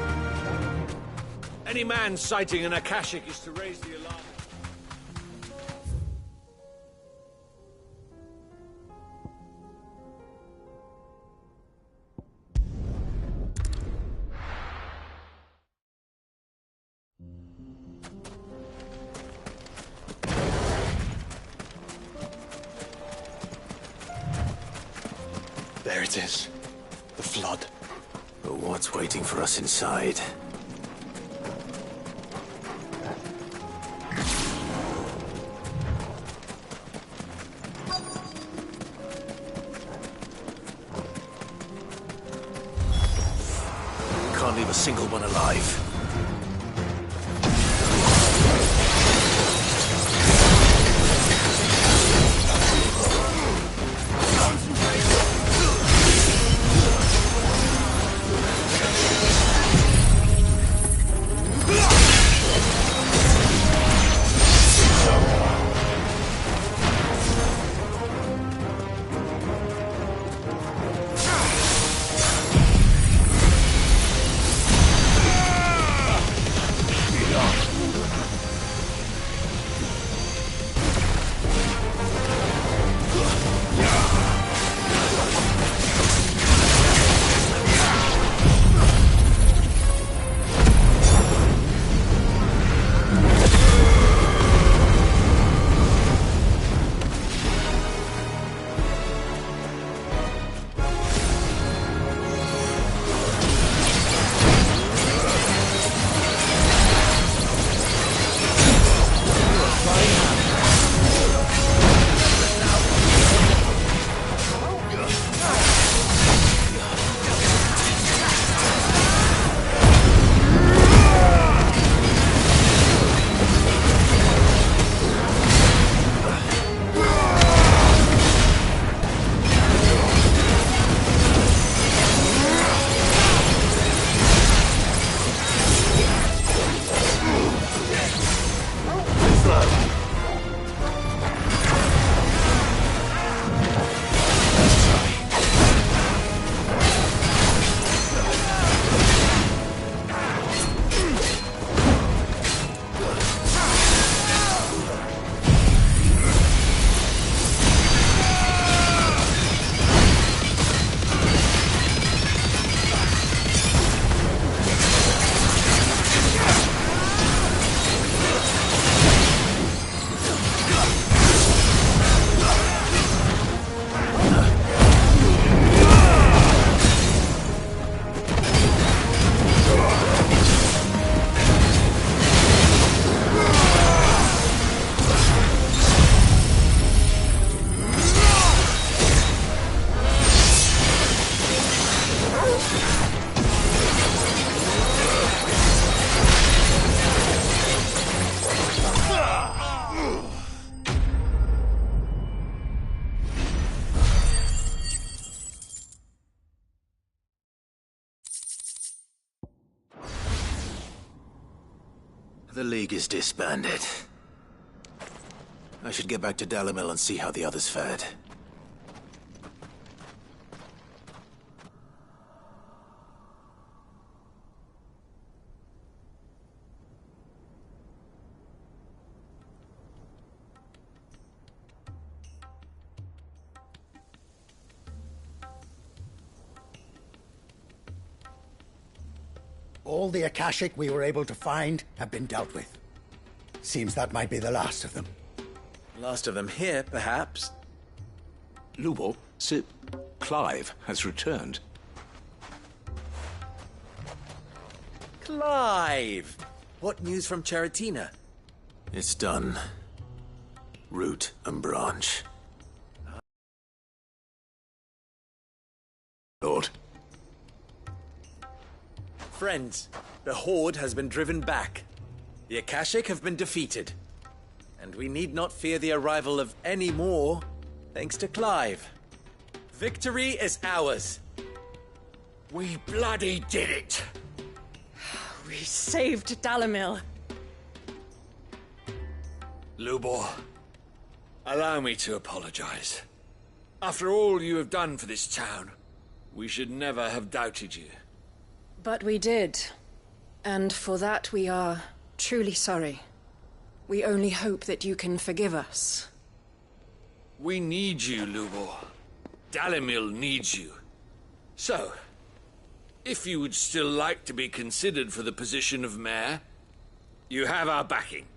Any man sighting an Akashic is to raise the alarm. There it is. The flood. But what's waiting for us inside? Can't leave a single one alive. The League is disbanded. I should get back to Dalimil and see how the others fared. All the Akashic we were able to find have been dealt with. Seems that might be the last of them. Last of them here, perhaps. Lubo, Sir Clive has returned. Clive! What news from Charatina? It's done. Root and branch. Lord. Friends, the Horde has been driven back. The Akashic have been defeated. And we need not fear the arrival of any more, thanks to Clive. Victory is ours. We bloody did it! We saved Dalimil. Lubor, allow me to apologize. After all you have done for this town, we should never have doubted you. But we did. And for that we are truly sorry. We only hope that you can forgive us. We need you, Lubor. Dalimil needs you. So, if you would still like to be considered for the position of mayor, you have our backing.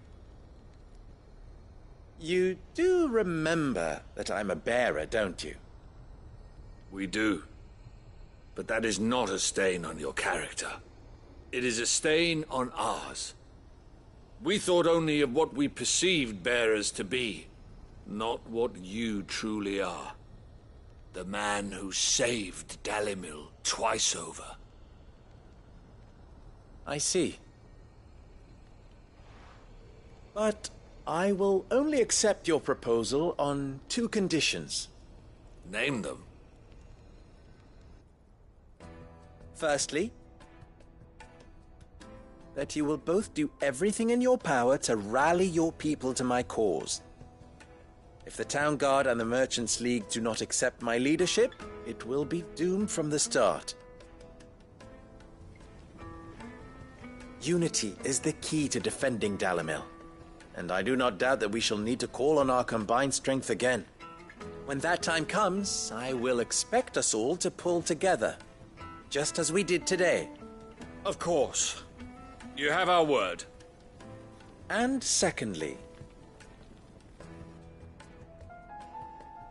You do remember that I'm a bearer, don't you? We do. But that is not a stain on your character. It is a stain on ours. We thought only of what we perceived bearers to be, not what you truly are. The man who saved Dalimil twice over. I see. But I will only accept your proposal on 2 conditions. Name them. Firstly, that you will both do everything in your power to rally your people to my cause. If the Town Guard and the Merchants League do not accept my leadership, it will be doomed from the start. Unity is the key to defending Dalimil, and I do not doubt that we shall need to call on our combined strength again. When that time comes, I will expect us all to pull together, just as we did today. Of course. You have our word. And secondly,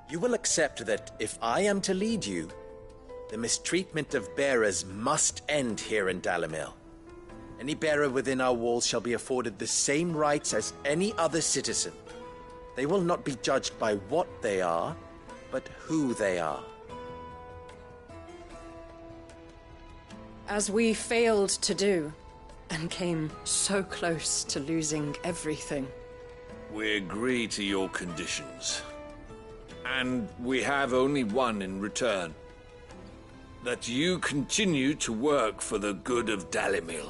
you will accept that if I am to lead you, the mistreatment of bearers must end here in Dalimil. Any bearer within our walls shall be afforded the same rights as any other citizen. They will not be judged by what they are, but who they are. As we failed to do, and came so close to losing everything. We agree to your conditions. And we have only one in return. That you continue to work for the good of Dalimil,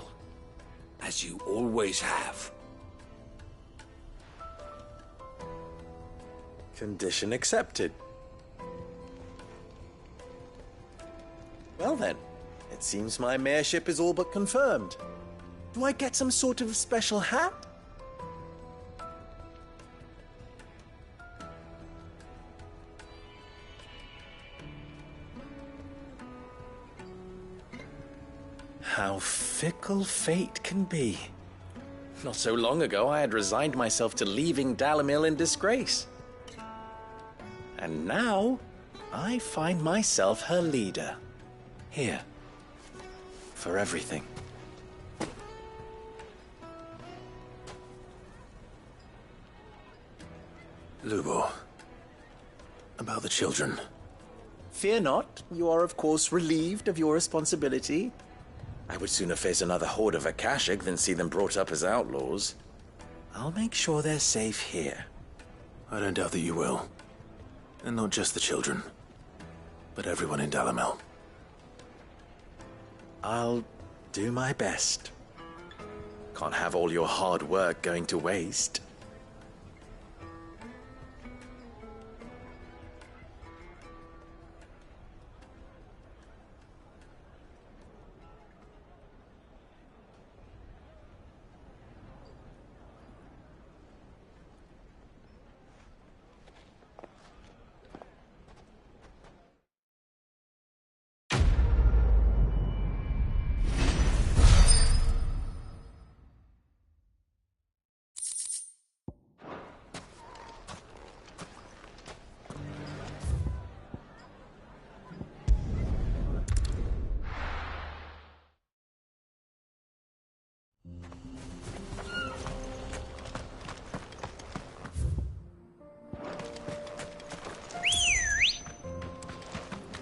as you always have. Condition accepted. Well then, it seems my mayorship is all but confirmed. Do I get some sort of special hat? How fickle fate can be. Not so long ago, I had resigned myself to leaving Dalimil in disgrace. And now, I find myself her leader. Here. For everything. Lubo. About the children. Fear not. You are, of course, relieved of your responsibility. I would sooner face another horde of Akashic than see them brought up as outlaws. I'll make sure they're safe here. I don't doubt that you will. And not just the children, but everyone in Dalimil. I'll do my best. Can't have all your hard work going to waste.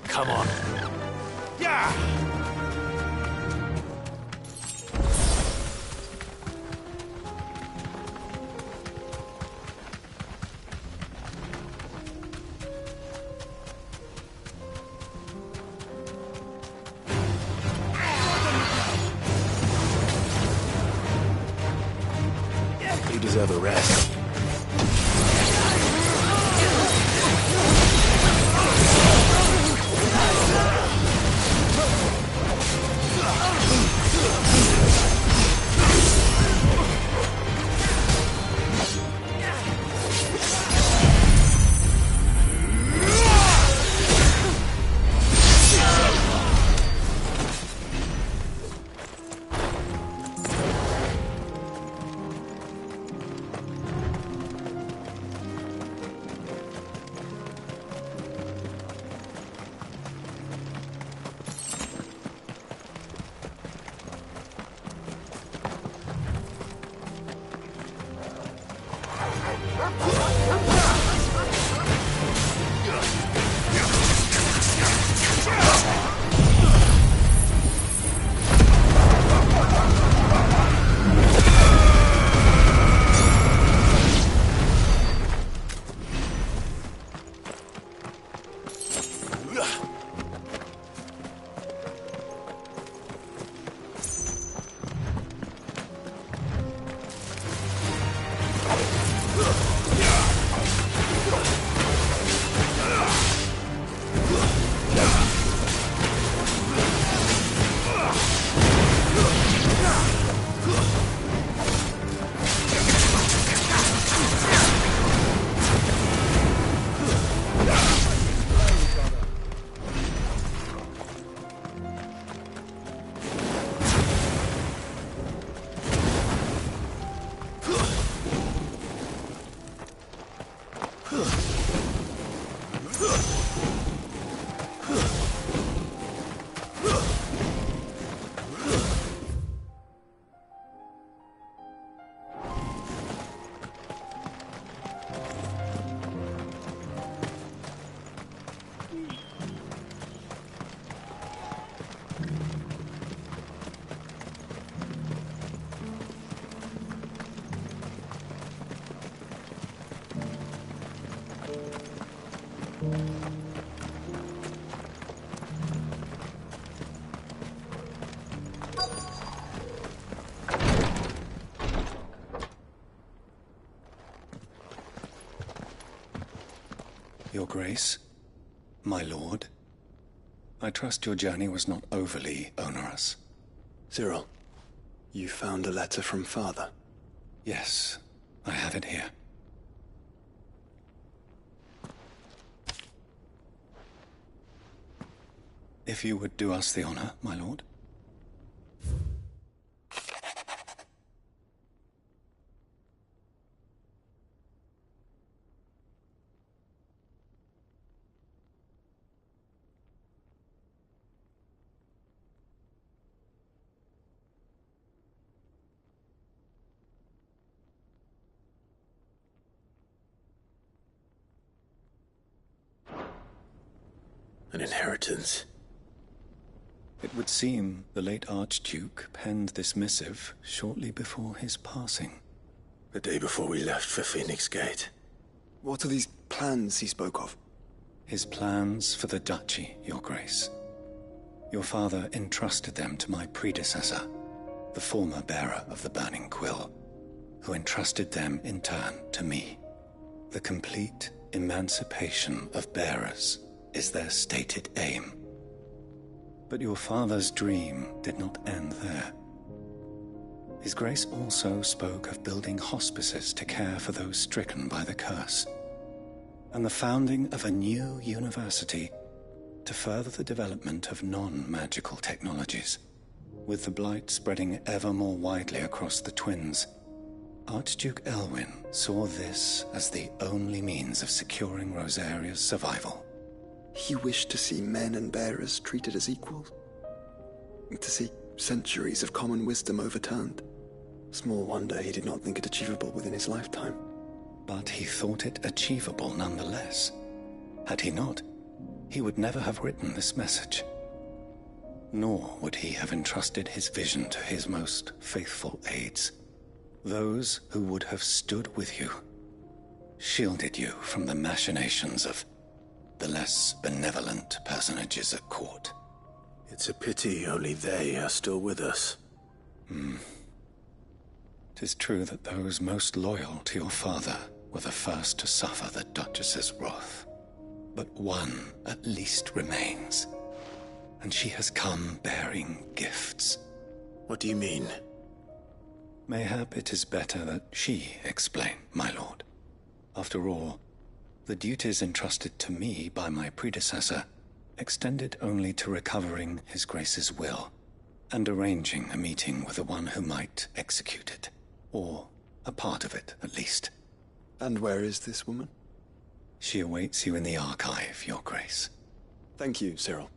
Come on. Yeah! You deserve a rest. Your Grace, my lord, I trust your journey was not overly onerous. Cyril, you found a letter from Father? Yes, I have it here. If you would do us the honor, my lord. An inheritance. It would seem the late Archduke penned this missive shortly before his passing. The day before we left for Phoenix Gate. What are these plans he spoke of? His plans for the duchy, Your Grace. Your father entrusted them to my predecessor, the former bearer of the Burning Quill, who entrusted them in turn to me. The complete emancipation of bearers is their stated aim. But your father's dream did not end there. His Grace also spoke of building hospices to care for those stricken by the curse, and the founding of a new university to further the development of non-magical technologies. With the blight spreading ever more widely across the Twins, Archduke Elwyn saw this as the only means of securing Rosaria's survival. He wished to see men and bearers treated as equals. To see centuries of common wisdom overturned. Small wonder he did not think it achievable within his lifetime. But he thought it achievable nonetheless. Had he not, he would never have written this message. Nor would he have entrusted his vision to his most faithful aides, those who would have stood with you, shielded you from the machinations of the less benevolent personages at court. It's a pity only they are still with us. 'Tis true that those most loyal to your father were the first to suffer the Duchess's wrath. But one at least remains, and she has come bearing gifts. What do you mean? Mayhap it is better that she explain, my lord. After all, the duties entrusted to me by my predecessor extended only to recovering His Grace's will and arranging a meeting with the one who might execute it, or a part of it, at least. And where is this woman? She awaits you in the archive, Your Grace. Thank you, Cyril.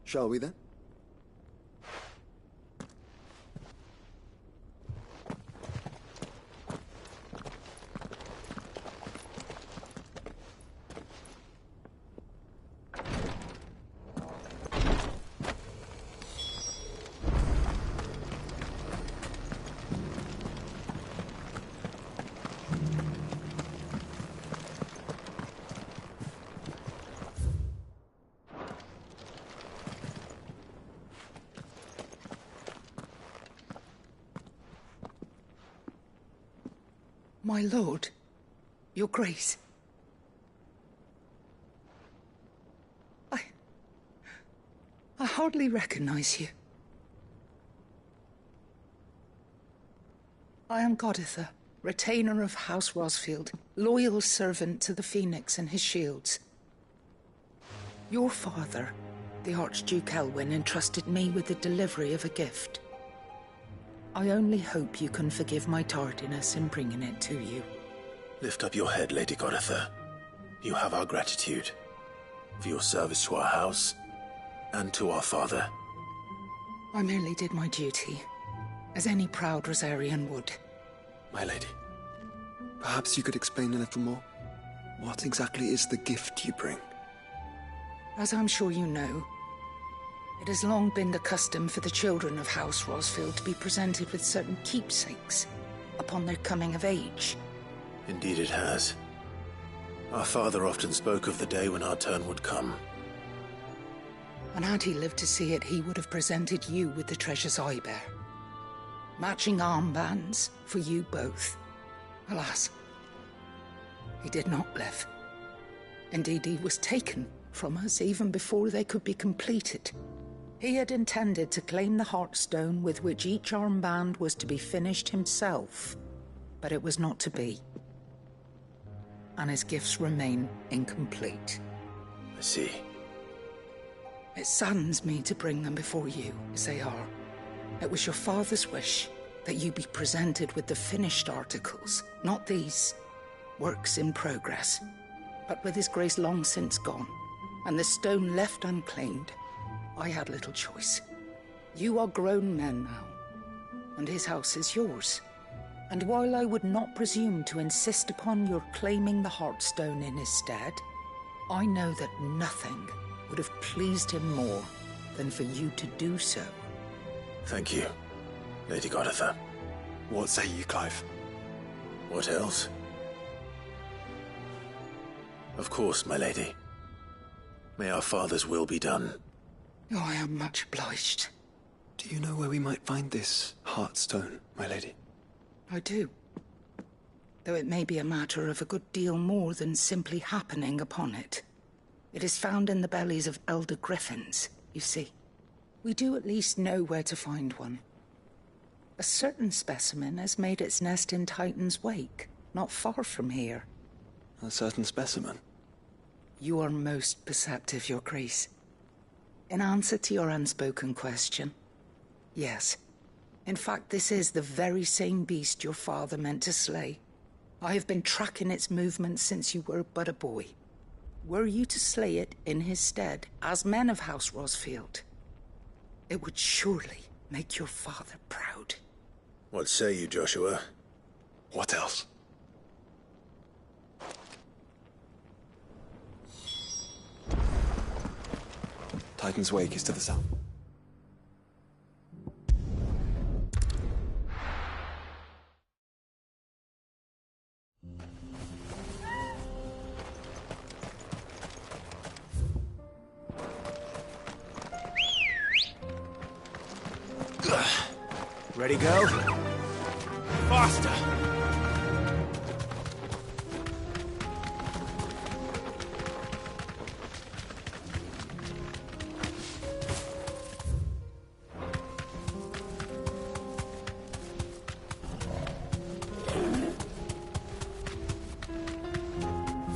Shall we then? My lord, Your Grace. I hardly recognize you. I am Goditha, retainer of House Rosfield, loyal servant to the Phoenix and his shields. Your father, the Archduke Elwyn, entrusted me with the delivery of a gift. I only hope you can forgive my tardiness in bringing it to you. Lift up your head, Lady Goditha. You have our gratitude for your service to our house and to our father. I merely did my duty, as any proud Rosarian would. My lady. Perhaps you could explain a little more? What exactly is the gift you bring? As I'm sure you know, it has long been the custom for the children of House Rosfield to be presented with certain keepsakes upon their coming of age. Indeed it has. Our father often spoke of the day when our turn would come. And had he lived to see it, he would have presented you with the treasures I bear. Matching armbands for you both. Alas, he did not live. Indeed, he was taken from us even before they could be completed. He had intended to claim the Heartstone with which each armband was to be finished himself, but it was not to be. And his gifts remain incomplete. I see. It saddens me to bring them before you, as they are. It was your father's wish that you be presented with the finished articles, not these works in progress. But with His Grace long since gone, and the stone left unclaimed, I had little choice. You are grown men now, and his house is yours. And while I would not presume to insist upon your claiming the Heartstone in his stead, I know that nothing would have pleased him more than for you to do so. Thank you, Lady Goditha. What say you, Clive? What else? Of course, my lady. May our father's will be done. Oh, I am much obliged. Do you know where we might find this Heartstone, my lady? I do. Though it may be a matter of a good deal more than simply happening upon it. It is found in the bellies of elder griffins, you see. We do at least know where to find one. A certain specimen has made its nest in Titan's Wake, not far from here. A certain specimen? You are most perceptive, Your Grace. In answer to your unspoken question, yes. In fact, this is the very same beast your father meant to slay. I have been tracking its movements since you were but a boy. Were you to slay it in his stead, as men of House Rosfield, it would surely make your father proud. What say you, Joshua? What else? Titan's Wake is to the south. Ready, go? Faster!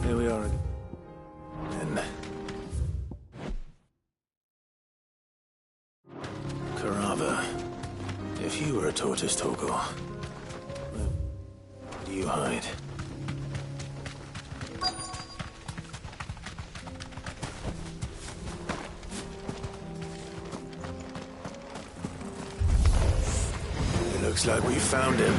Here we are. And Carava, if you were a tortoise, Torgor, where do you hide? It looks like we found him.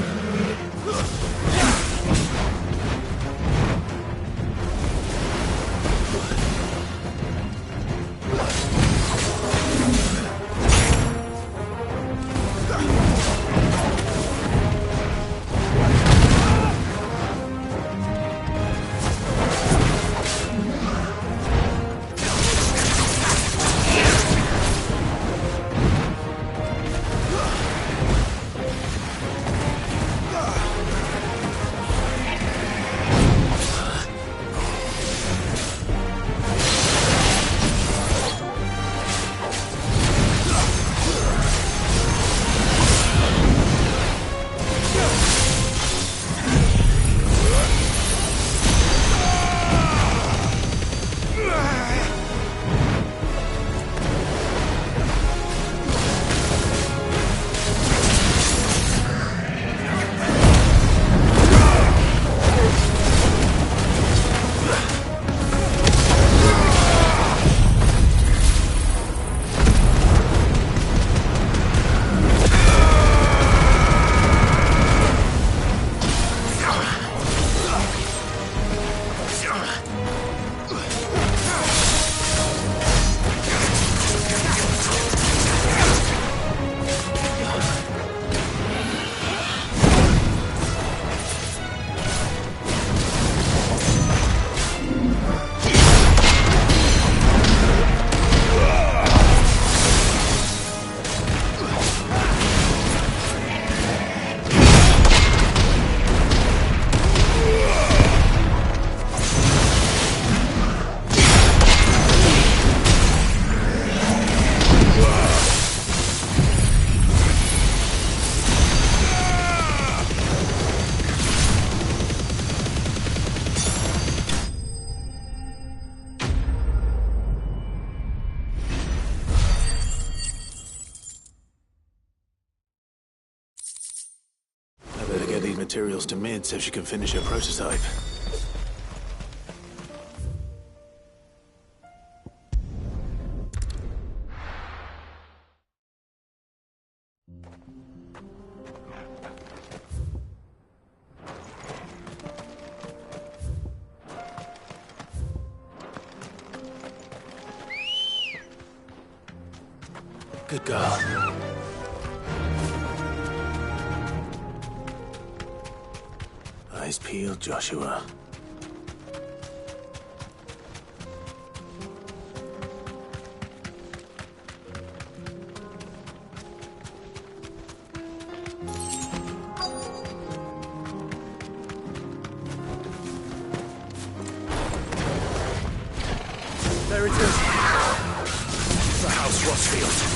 Materials to Mid so she can finish her prototype. Good girl. Eyes peeled, Joshua. There it is. The House Rosfield.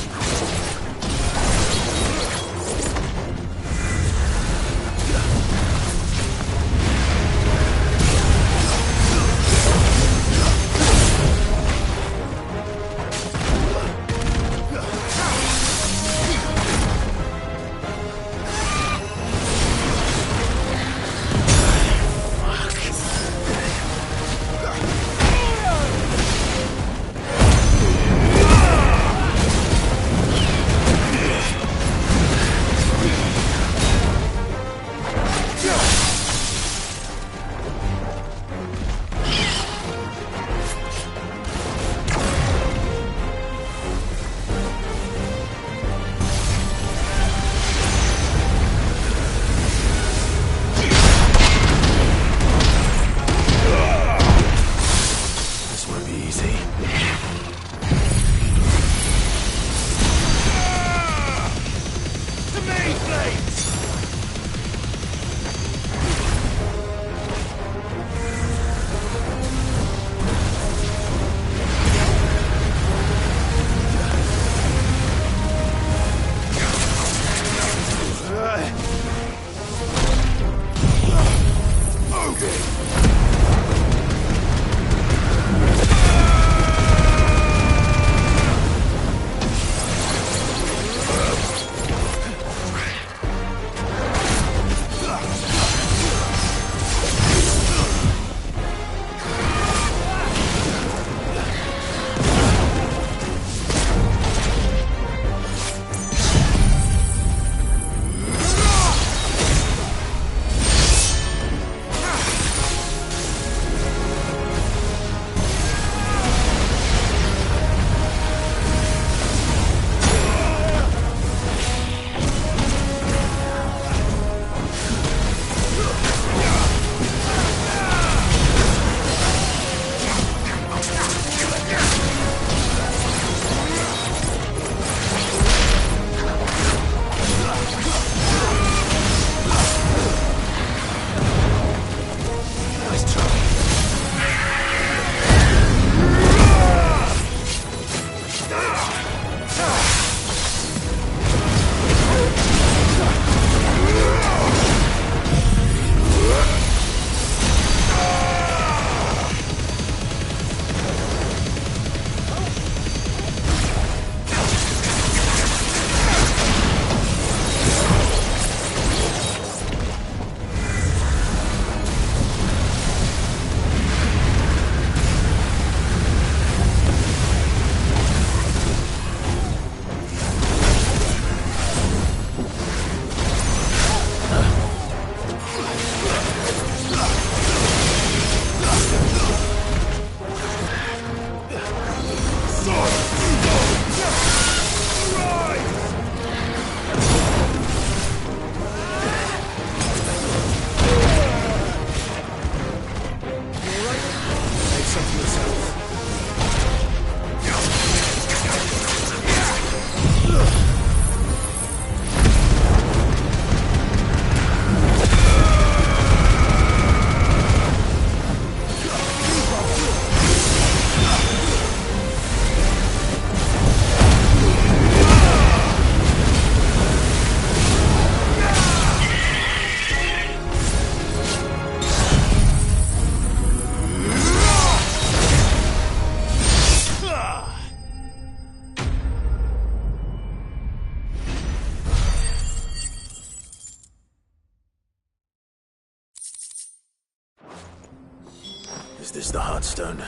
Is this the Heartstone?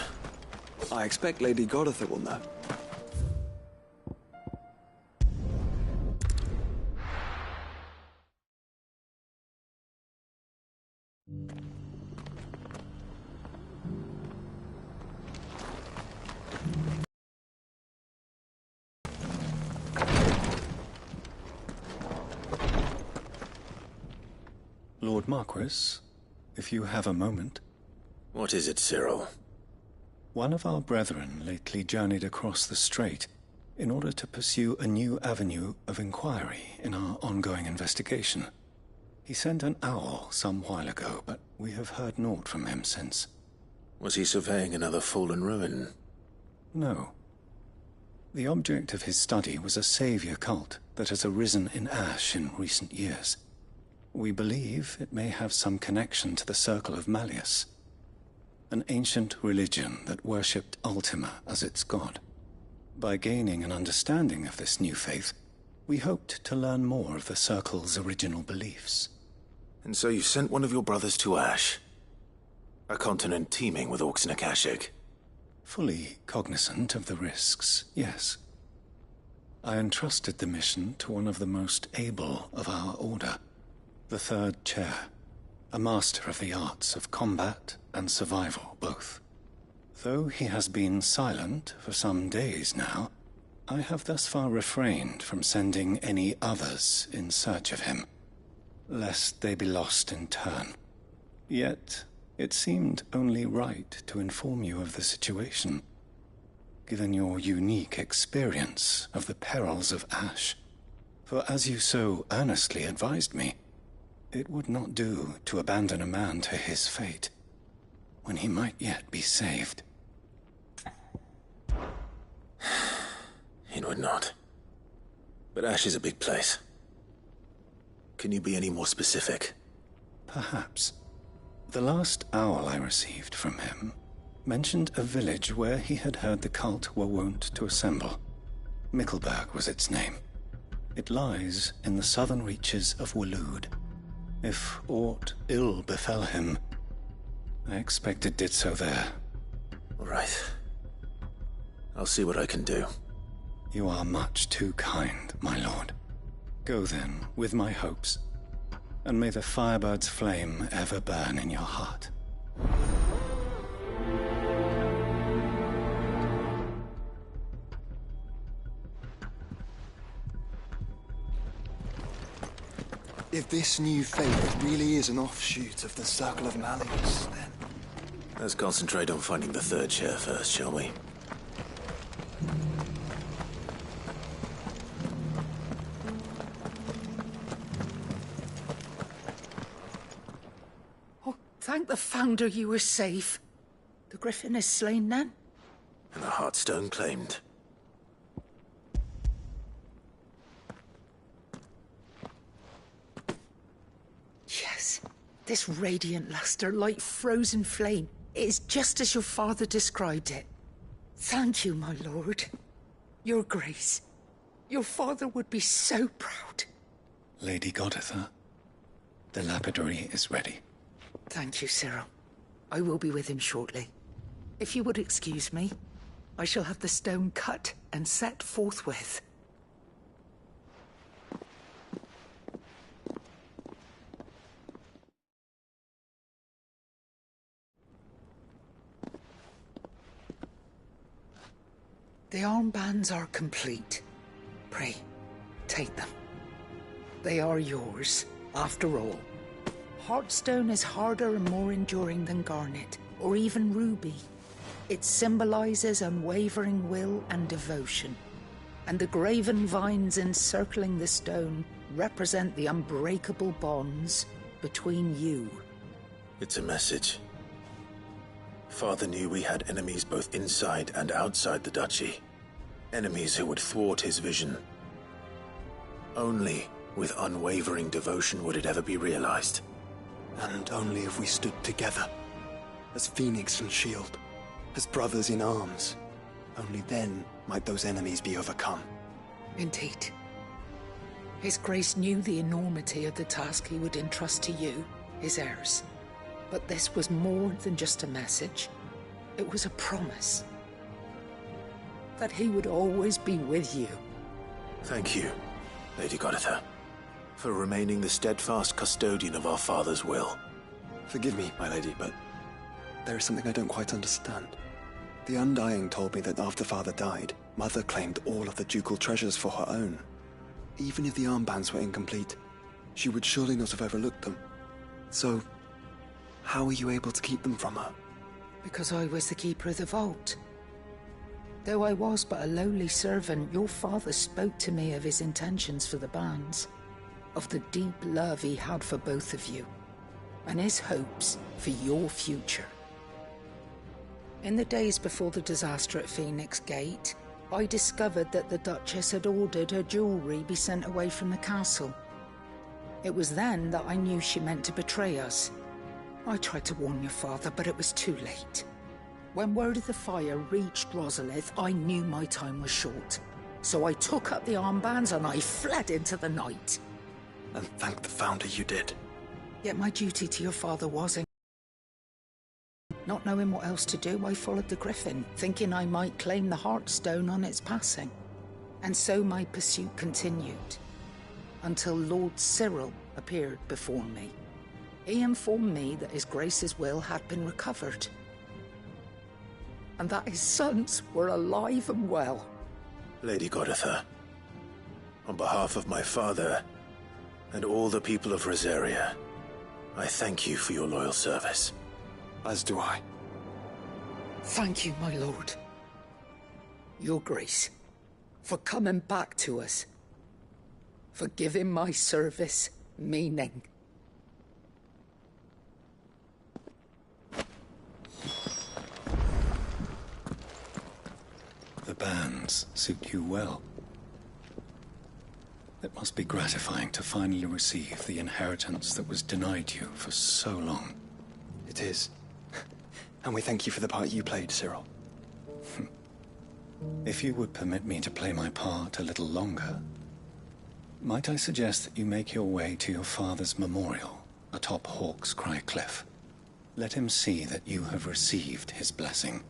I expect Lady Godotha will know. Lord Marquis, if you have a moment. What is it, Cyril? One of our brethren lately journeyed across the strait in order to pursue a new avenue of inquiry in our ongoing investigation. He sent an owl some while ago, but we have heard naught from him since. Was he surveying another fallen ruin? No. The object of his study was a savior cult that has arisen in Ash in recent years. We believe it may have some connection to the Circle of Malleus, an ancient religion that worshipped Ultima as its god. By gaining an understanding of this new faith, we hoped to learn more of the Circle's original beliefs. And so you sent one of your brothers to Ash, a continent teeming with orcs and Akashic. Fully cognizant of the risks, yes. I entrusted the mission to one of the most able of our order, the Third Chair, a master of the arts of combat and survival both. Though he has been silent for some days now, I have thus far refrained from sending any others in search of him, lest they be lost in turn. Yet, it seemed only right to inform you of the situation, given your unique experience of the perils of Ash. For as you so earnestly advised me, it would not do to abandon a man to his fate, when he might yet be saved. It would not. But Ash is a big place. Can you be any more specific? Perhaps. The last owl I received from him mentioned a village where he had heard the cult were wont to assemble. Mickleburg was its name. It lies in the southern reaches of Waloed. If aught ill befell him, I expect it did so there. All right. I'll see what I can do. You are much too kind, my lord. Go then, with my hopes, and may the Firebird's flame ever burn in your heart. If this new faith really is an offshoot of the Circle of Malleus, then... Let's concentrate on finding the Third Chair first, shall we? Oh, thank the Founder you were safe. The Griffin is slain then? And the Heartstone claimed. Yes, this radiant luster like frozen flame is just as your father described it. Thank you, my lord. Your grace. Your father would be so proud. Lady Goditha, the lapidary is ready. Thank you, Cyril. I will be with him shortly. If you would excuse me, I shall have the stone cut and set forthwith. The armbands are complete. Pray, take them. They are yours, after all. Heartstone is harder and more enduring than garnet, or even ruby. It symbolizes unwavering will and devotion. And the graven vines encircling the stone represent the unbreakable bonds between you. It's a message. Father knew we had enemies both inside and outside the duchy. Enemies who would thwart his vision. Only with unwavering devotion would it ever be realized. And only if we stood together, as Phoenix and Shield, as brothers in arms. Only then might those enemies be overcome. Indeed. His Grace knew the enormity of the task he would entrust to you, his heirs. But this was more than just a message. It was a promise. That he would always be with you. Thank you, Lady Goditha, for remaining the steadfast custodian of our father's will. Forgive me, my lady, but there is something I don't quite understand. The Undying told me that after Father died, Mother claimed all of the ducal treasures for her own. Even if the armbands were incomplete, she would surely not have overlooked them. So, how were you able to keep them from her? Because I was the keeper of the vault. Though I was but a lowly servant, your father spoke to me of his intentions for the bands, of the deep love he had for both of you, and his hopes for your future. In the days before the disaster at Phoenix Gate, I discovered that the Duchess had ordered her jewellery be sent away from the castle. It was then that I knew she meant to betray us. I tried to warn your father, but it was too late. When word of the fire reached Rosalith, I knew my time was short. So I took up the armbands and I fled into the night. And thank the Founder you did. Yet my duty to your father was in... Not knowing what else to do, I followed the Griffin, thinking I might claim the Heartstone on its passing. And so my pursuit continued, until Lord Cyril appeared before me. He informed me that His Grace's will had been recovered, and that his sons were alive and well. Lady Goditha, on behalf of my father and all the people of Rosaria, I thank you for your loyal service. As do I. Thank you, my lord. Your Grace, for coming back to us, for giving my service meaning. The bands suit you well. It must be gratifying to finally receive the inheritance that was denied you for so long. It is. And we thank you for the part you played, Cyril. If you would permit me to play my part a little longer, might I suggest that you make your way to your father's memorial atop Hawk's Cry Cliff? Let him see that you have received his blessing,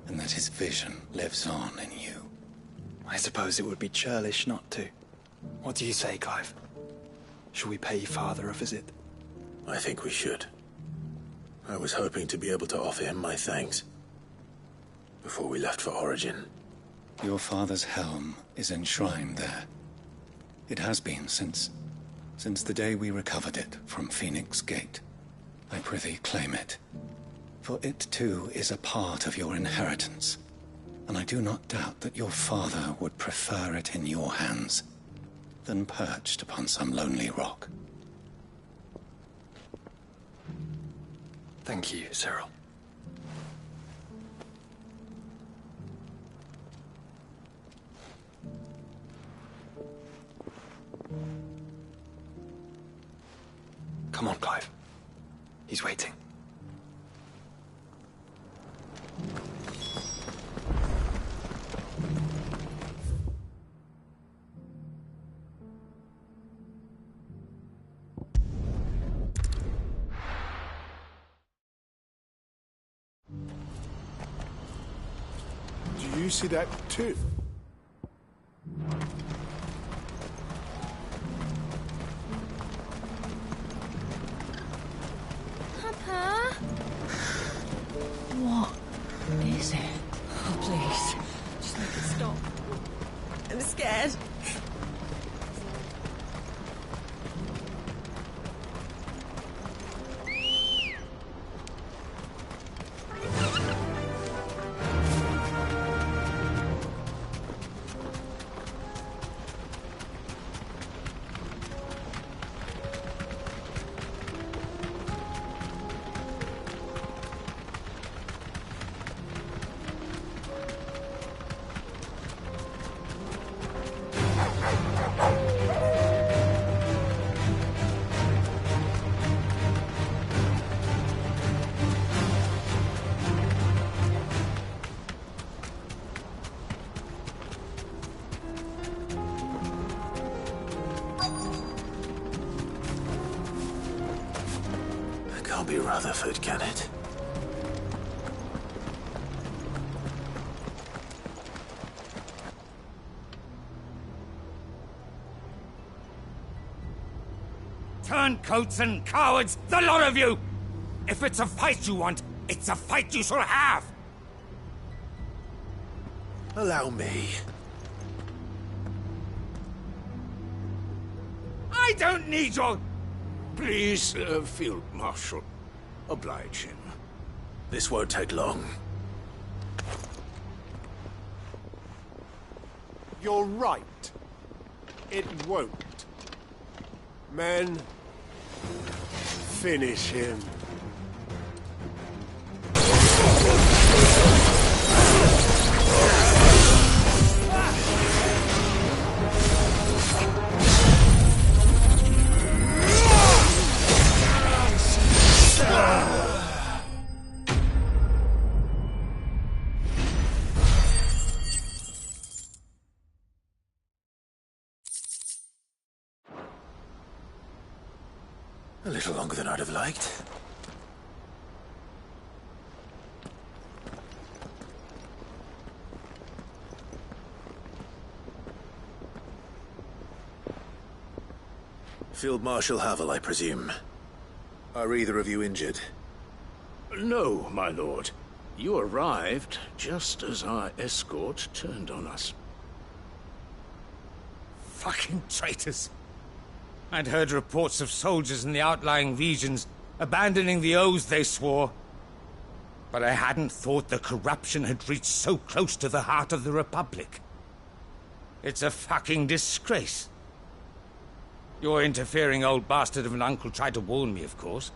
and that his vision lives on in you. I suppose it would be churlish not to. What do you say, Clive? Shall we pay Father a visit? I think we should. I was hoping to be able to offer him my thanks before we left for Origin. Your father's helm is enshrined there. It has been since the day we recovered it from Phoenix Gate. I prithee claim it, for it too is a part of your inheritance, and I do not doubt that your father would prefer it in your hands than perched upon some lonely rock. Thank you, Cyril. Come on, Clive. He's waiting. Do you see that too? Papa? What is it? Oh, please. Just make it stop. I'm scared. Can't be Rutherford, can it? Turncoats and cowards, the lot of you! If it's a fight you want, it's a fight you shall have! Allow me. I don't need your... Please, Field Marshal, oblige him. This won't take long. You're right. It won't. Men, finish him. A little longer than I'd have liked. Field Marshal Havel, I presume. Are either of you injured? No, my lord. You arrived just as our escort turned on us. Fucking traitors. I'd heard reports of soldiers in the outlying regions abandoning the oaths they swore. But I hadn't thought the corruption had reached so close to the heart of the Republic. It's a fucking disgrace. Your interfering old bastard of an uncle tried to warn me, of course.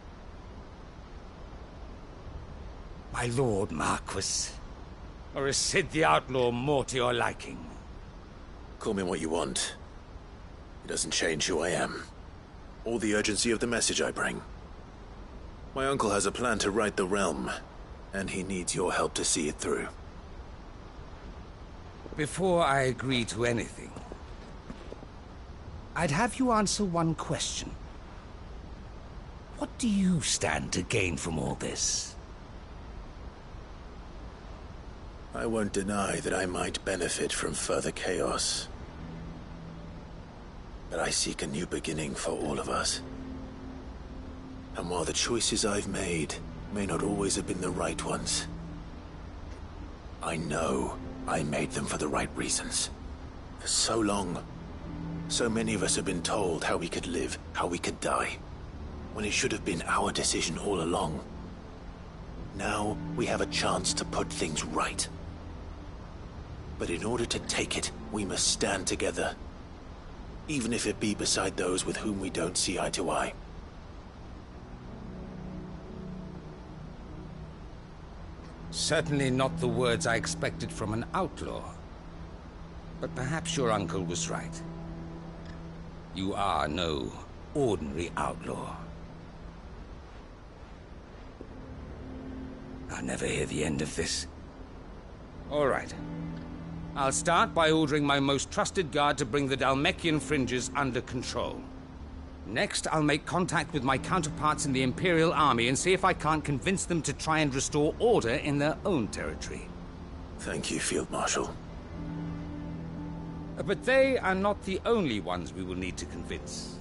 My lord Marquis. Or is Sid the Outlaw more to your liking? Call me what you want. It doesn't change who I am, or the urgency of the message I bring. My uncle has a plan to right the realm, and he needs your help to see it through. Before I agree to anything, I'd have you answer one question. What do you stand to gain from all this? I won't deny that I might benefit from further chaos. But I seek a new beginning for all of us. And while the choices I've made may not always have been the right ones, I know I made them for the right reasons. For so long, so many of us have been told how we could live, how we could die, when it should have been our decision all along. Now we have a chance to put things right. But in order to take it, we must stand together. Even if it be beside those with whom we don't see eye to eye. Certainly not the words I expected from an outlaw. But perhaps your uncle was right. You are no ordinary outlaw. I'll never hear the end of this. All right. I'll start by ordering my most trusted guard to bring the Dhalmekian fringes under control. Next, I'll make contact with my counterparts in the Imperial Army and see if I can't convince them to try and restore order in their own territory. Thank you, Field Marshal. But they are not the only ones we will need to convince.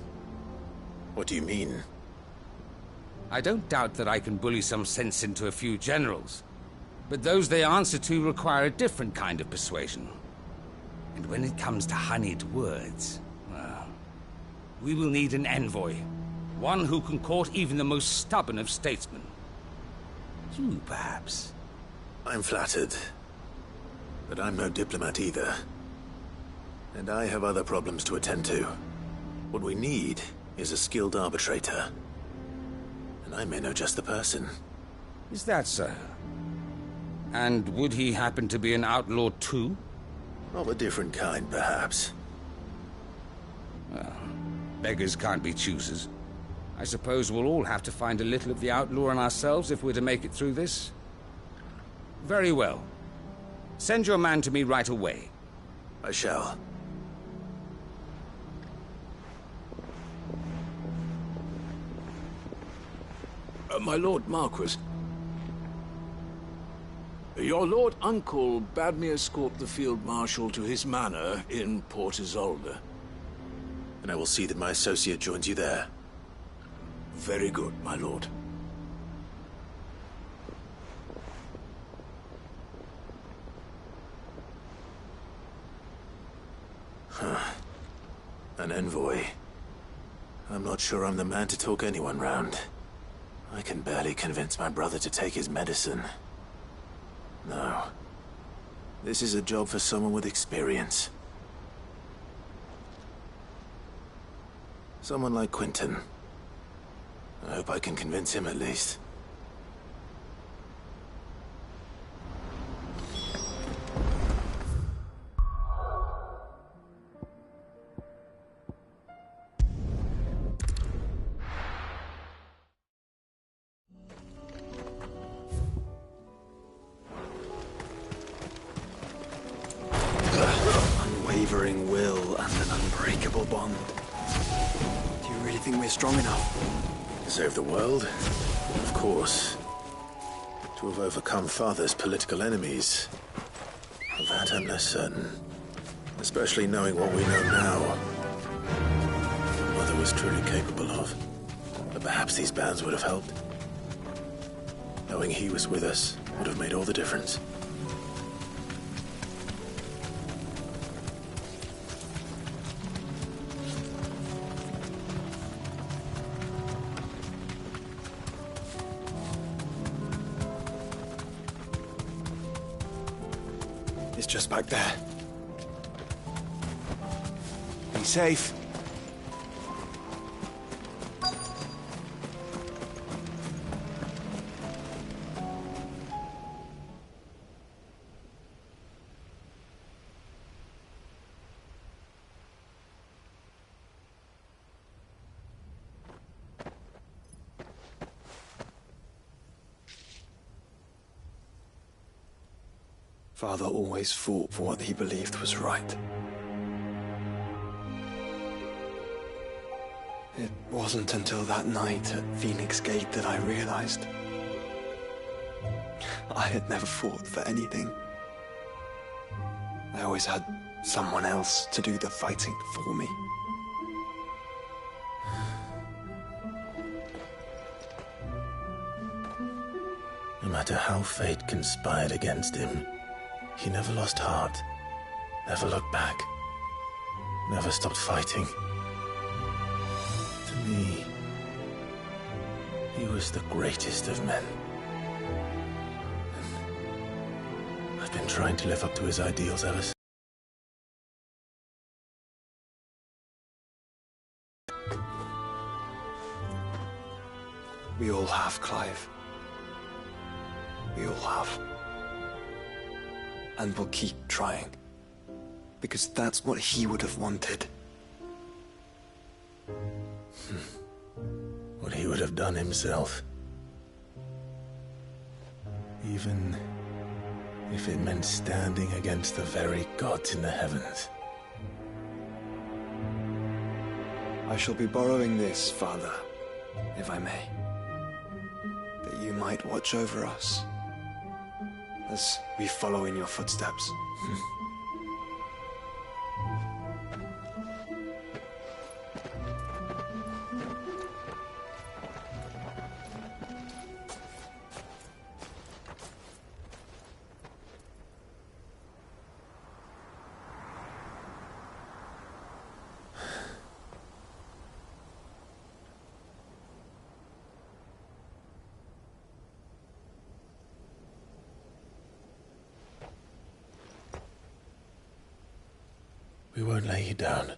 What do you mean? I don't doubt that I can bully some sense into a few generals. But those they answer to require a different kind of persuasion. And when it comes to honeyed words, well, we will need an envoy. One who can court even the most stubborn of statesmen. You, perhaps. I'm flattered. But I'm no diplomat either. And I have other problems to attend to. What we need is a skilled arbitrator. And I may know just the person. Is that so? And would he happen to be an outlaw too? Of a different kind, perhaps. Well, beggars can't be choosers. I suppose we'll all have to find a little of the outlaw in ourselves if we're to make it through this. Very well. Send your man to me right away. I shall. My Lord Marquis. Your Lord Uncle bade me escort the Field Marshal to his manor in Port Isolde. And I will see that my associate joins you there. Very good, my lord. An envoy. I'm not sure I'm the man to talk anyone round. I can barely convince my brother to take his medicine. No. This is a job for someone with experience. Someone like Quentin. I hope I can convince him at least. Unwavering will and an unbreakable bond. Do you really think we're strong enough? To save the world? Of course. To have overcome Father's political enemies? Of that I'm less certain. Especially knowing what we know now. What Mother was truly capable of. But perhaps these bands would have helped. Knowing he was with us would have made all the difference. It's just back there. Be safe. Father always fought for what he believed was right. It wasn't until that night at Phoenix Gate that I realized I had never fought for anything. I always had someone else to do the fighting for me. No matter how fate conspired against him, he never lost heart, never looked back, never stopped fighting. To me, he was the greatest of men. And I've been trying to live up to his ideals ever since. We all have, Clive. We all have. And we'll keep trying. Because that's what he would have wanted. What he would have done himself. Even if it meant standing against the very gods in the heavens. I shall be borrowing this, Father, if I may. That you might watch over us as we follow in your footsteps. We won't lay you down.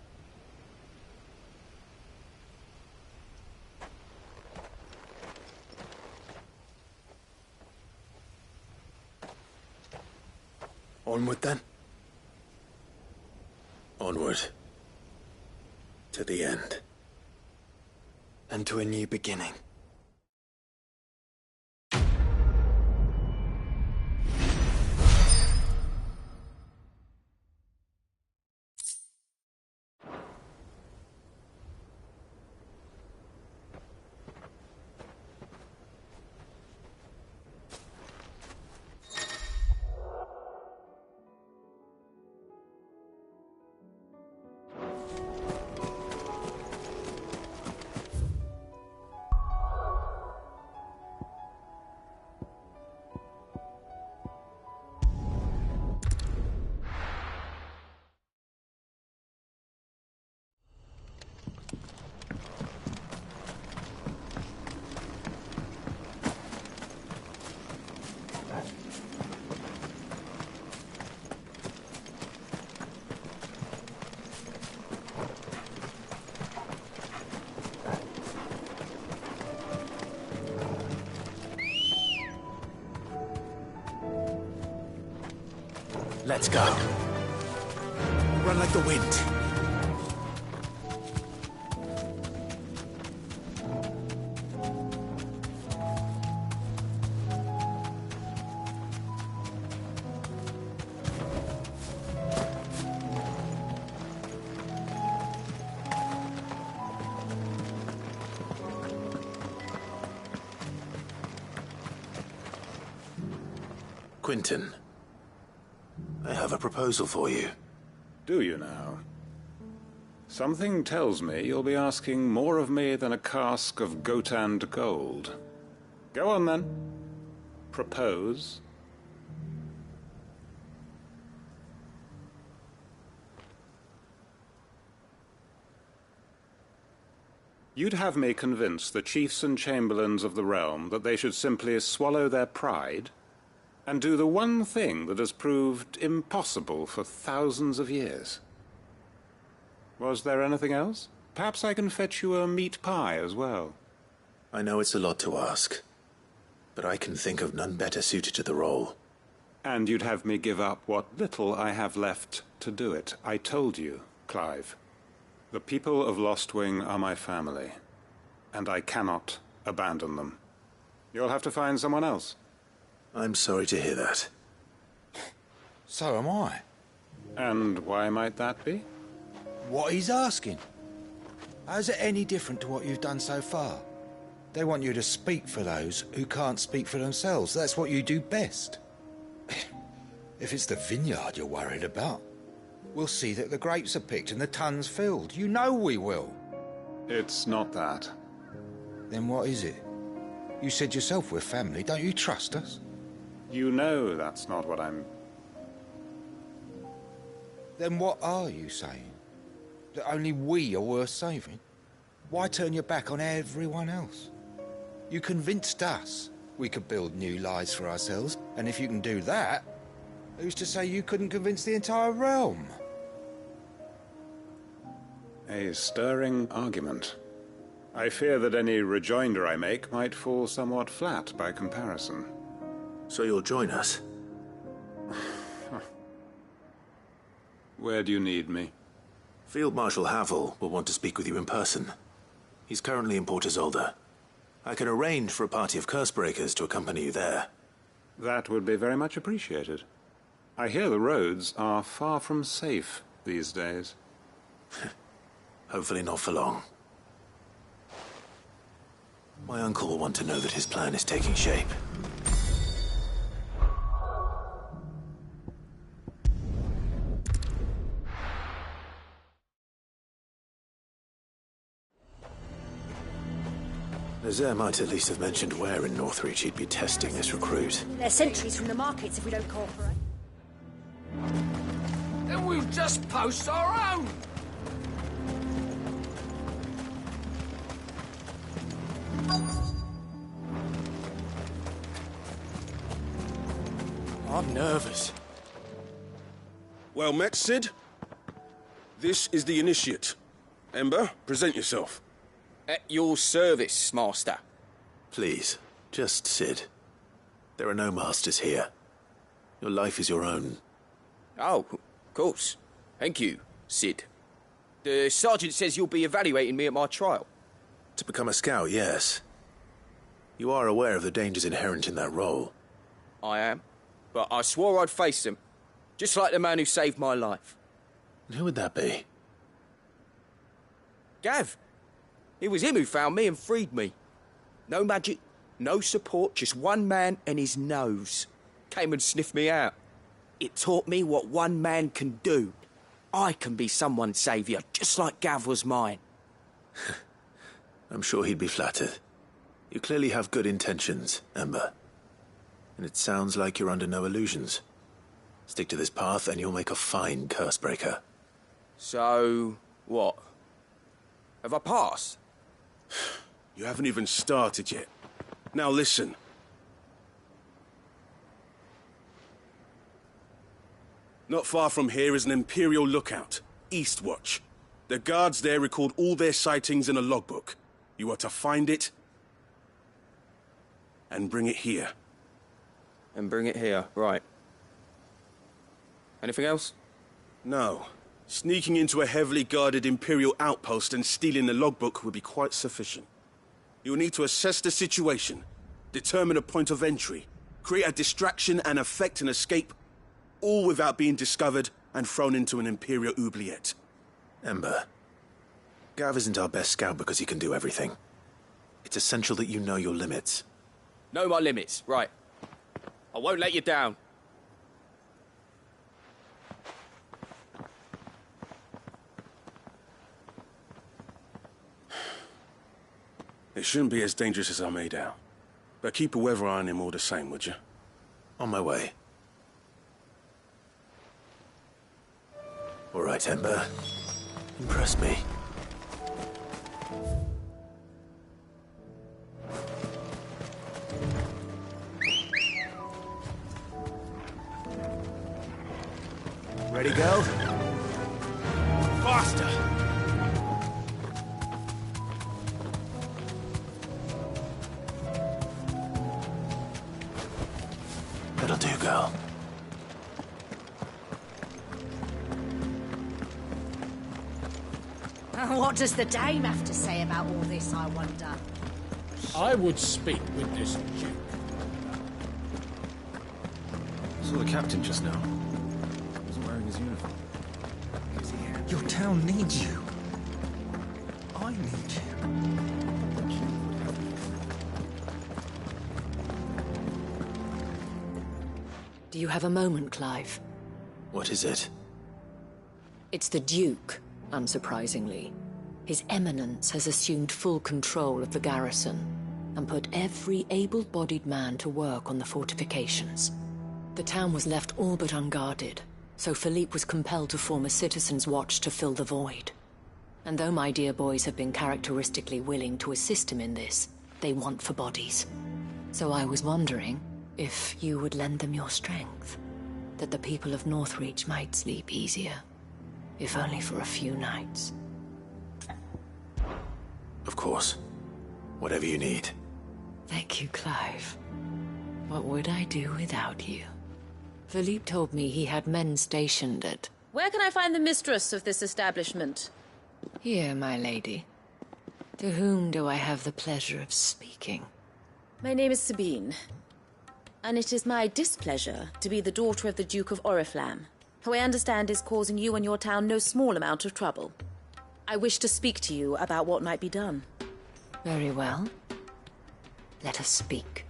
Onward then? Onward. To the end. And to a new beginning. Let's go. Run like the wind. Quentin, I have a proposal for you. Do you now? Something tells me you'll be asking more of me than a cask of Gotand gold. Go on then. Propose. You'd have me convince the chiefs and chamberlains of the realm that they should simply swallow their pride and do the one thing that has proved impossible for thousands of years. Was there anything else? Perhaps I can fetch you a meat pie as well. I know it's a lot to ask, but I can think of none better suited to the role. And you'd have me give up what little I have left to do it. I told you, Clive. The people of Lostwing are my family, and I cannot abandon them. You'll have to find someone else. I'm sorry to hear that. So am I. And why might that be? What he's asking. How's it any different to what you've done so far? They want you to speak for those who can't speak for themselves. That's what you do best. If it's the vineyard you're worried about, we'll see that the grapes are picked and the tons filled. You know we will. It's not that. Then what is it? You said yourself we're family. Don't you trust us? You know that's not what I'm... Then what are you saying? That only we are worth saving? Why turn your back on everyone else? You convinced us we could build new lives for ourselves, and if you can do that, who's to say you couldn't convince the entire realm? A stirring argument. I fear that any rejoinder I make might fall somewhat flat by comparison. So you'll join us? Where do you need me? Field Marshal Havel will want to speak with you in person. He's currently in Port Isolde. I can arrange for a party of Cursebreakers to accompany you there. That would be very much appreciated. I hear the roads are far from safe these days. Hopefully not for long. My uncle will want to know that his plan is taking shape. Nazaire might at least have mentioned where in Northreach he'd be testing this recruit. They're sentries from the markets if we don't cooperate. Then we'll just post our own! I'm nervous. Well met, Sid. This is the Initiate. Ember, present yourself. At your service, Master. Please, just Sid. There are no masters here. Your life is your own. Oh, of course. Thank you, Sid. The Sergeant says you'll be evaluating me at my trial. To become a scout, yes. You are aware of the dangers inherent in that role. I am. But I swore I'd face them. Just like the man who saved my life. And who would that be? Gav. It was him who found me and freed me. No magic, no support, just one man and his nose. Came and sniffed me out. It taught me what one man can do. I can be someone's saviour, just like Gav was mine. I'm sure he'd be flattered. You clearly have good intentions, Ember. And it sounds like you're under no illusions. Stick to this path and you'll make a fine Cursebreaker. So, what? Have I passed? You haven't even started yet. Now listen. Not far from here is an Imperial lookout, Eastwatch. The guards there record all their sightings in a logbook. You are to find it and bring it here. And bring it here, right. Anything else? No. Sneaking into a heavily guarded Imperial outpost and stealing the logbook would be quite sufficient. You'll need to assess the situation, determine a point of entry, create a distraction and effect an escape, all without being discovered and thrown into an Imperial oubliette. Ember, Gav isn't our best scout because he can do everything. It's essential that you know your limits. Know my limits, right. I won't let you down. It shouldn't be as dangerous as I made out. But keep a weather eye on him all the same, would you? On my way. All right, Ember. Impress me. Ready, girl? Faster! That'll do, girl. What does the dame have to say about all this, I wonder? I would speak with this duke. Saw the captain just now. He wasn't wearing his uniform. Is he here? Your town needs you. I need you. Do you have a moment, Clive? What is it? It's the Duke, unsurprisingly. His Eminence has assumed full control of the garrison and put every able-bodied man to work on the fortifications. The town was left all but unguarded, so Philippe was compelled to form a citizens' watch to fill the void. And though my dear boys have been characteristically willing to assist him in this, they want for bodies. So I was wondering if you would lend them your strength, that the people of Northreach might sleep easier, if only for a few nights. Of course. Whatever you need. Thank you, Clive. What would I do without you? Philippe told me he had men stationed at... Where can I find the mistress of this establishment? Here, my lady. To whom do I have the pleasure of speaking? My name is Sabine, and it is my displeasure to be the daughter of the Duke of Oriflamme, who I understand is causing you and your town no small amount of trouble. I wish to speak to you about what might be done. Very well. Let us speak.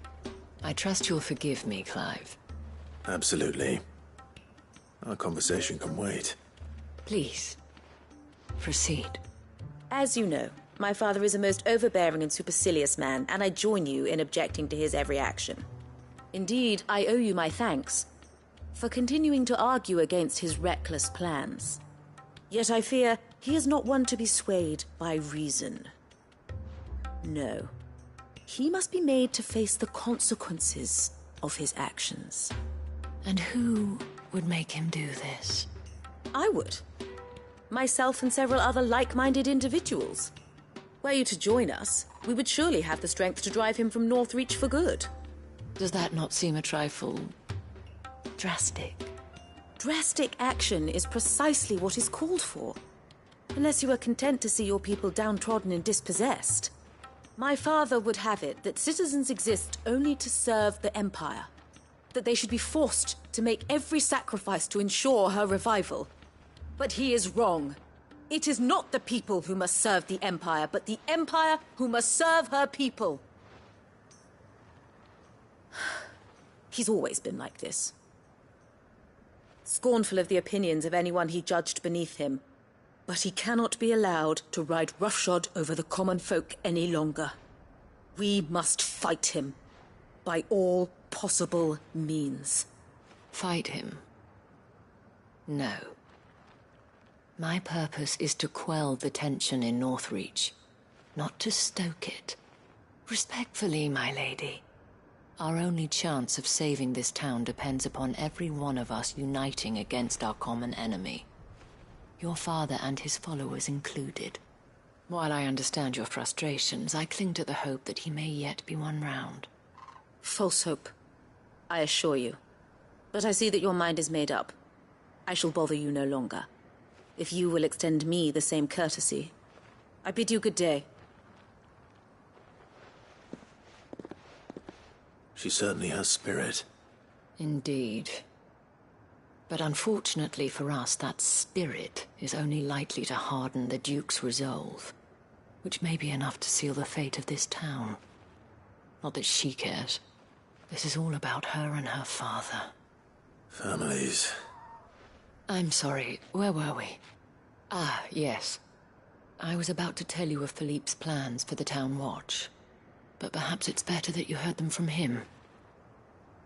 I trust you'll forgive me, Clive. Absolutely. Our conversation can wait. Please, proceed. As you know, my father is a most overbearing and supercilious man, and I join you in objecting to his every action. Indeed, I owe you my thanks for continuing to argue against his reckless plans. Yet I fear he is not one to be swayed by reason. No. He must be made to face the consequences of his actions. And who would make him do this? I would. Myself and several other like-minded individuals. Were you to join us, we would surely have the strength to drive him from Northreach for good. Does that not seem a trifle... drastic? Drastic action is precisely what is called for. Unless you are content to see your people downtrodden and dispossessed. My father would have it that citizens exist only to serve the Empire. That they should be forced to make every sacrifice to ensure her revival. But he is wrong. It is not the people who must serve the Empire, but the Empire who must serve her people. He's always been like this. Scornful of the opinions of anyone he judged beneath him. But he cannot be allowed to ride roughshod over the common folk any longer. We must fight him. By all possible means. Fight him? No. My purpose is to quell the tension in Northreach, not to stoke it. Respectfully, my lady. Our only chance of saving this town depends upon every one of us uniting against our common enemy. Your father and his followers included. While I understand your frustrations, I cling to the hope that he may yet be won round. False hope, I assure you. But I see that your mind is made up. I shall bother you no longer. If you will extend me the same courtesy, I bid you good day. She certainly has spirit. Indeed. But unfortunately for us, that spirit is only likely to harden the Duke's resolve, which may be enough to seal the fate of this town. Not that she cares. This is all about her and her father. Families. I'm sorry, where were we? Ah, yes. I was about to tell you of Philippe's plans for the town watch. But perhaps it's better that you heard them from him.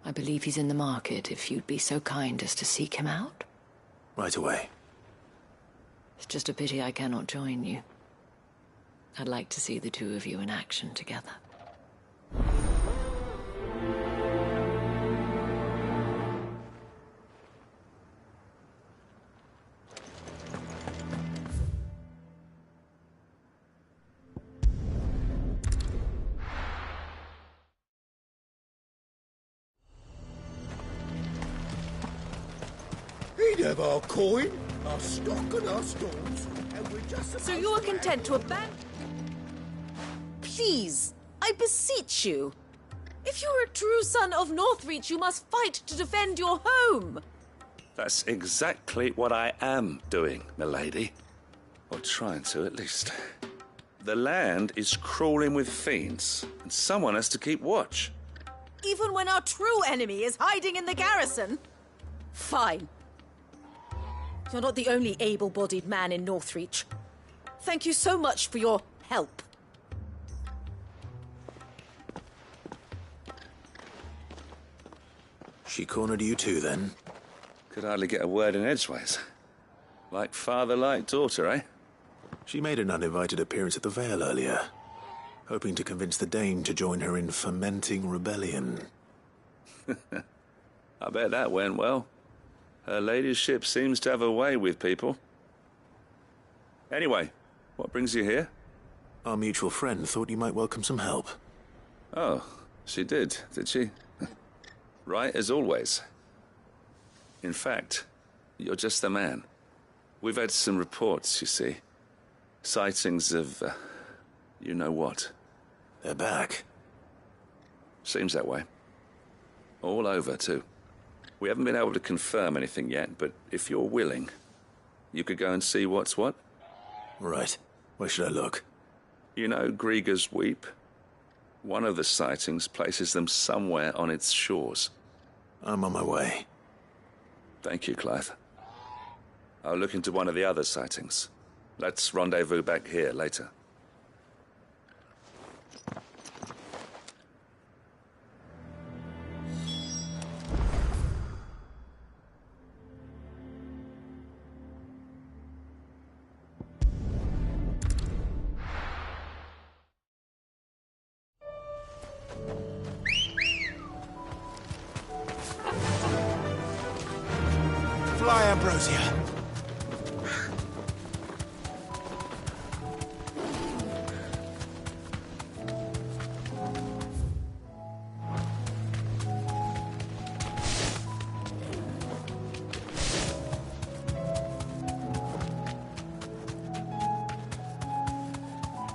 I believe he's in the market, if you'd be so kind as to seek him out. Right away. It's just a pity I cannot join you. I'd like to see the two of you in action together. He'd have our coin, our stock and our stores, and we're just... So you are content to abandon... Please, I beseech you. If you're a true son of Northreach, you must fight to defend your home. That's exactly what I am doing, milady. Or trying to, at least. The land is crawling with fiends, and someone has to keep watch. Even when our true enemy is hiding in the garrison? Fine. You're not the only able-bodied man in Northreach. Thank you so much for your help. She cornered you too, then? Could hardly get a word in edgeways. Like father, like daughter, eh? She made an uninvited appearance at the Vale earlier, hoping to convince the Dame to join her in fomenting rebellion. I bet that went well. Her ladyship seems to have a way with people. Anyway, what brings you here? Our mutual friend thought you might welcome some help. Oh, she did she? Right as always. In fact, you're just the man. We've had some reports, you see. Sightings of, you know what. They're back. Seems that way. All over, too. We haven't been able to confirm anything yet, but if you're willing, you could go and see what's what. Right. Where should I look? You know Grieger's Weep? One of the sightings places them somewhere on its shores. I'm on my way. Thank you, Clive. I'll look into one of the other sightings. Let's rendezvous back here later. Fly, Ambrosia.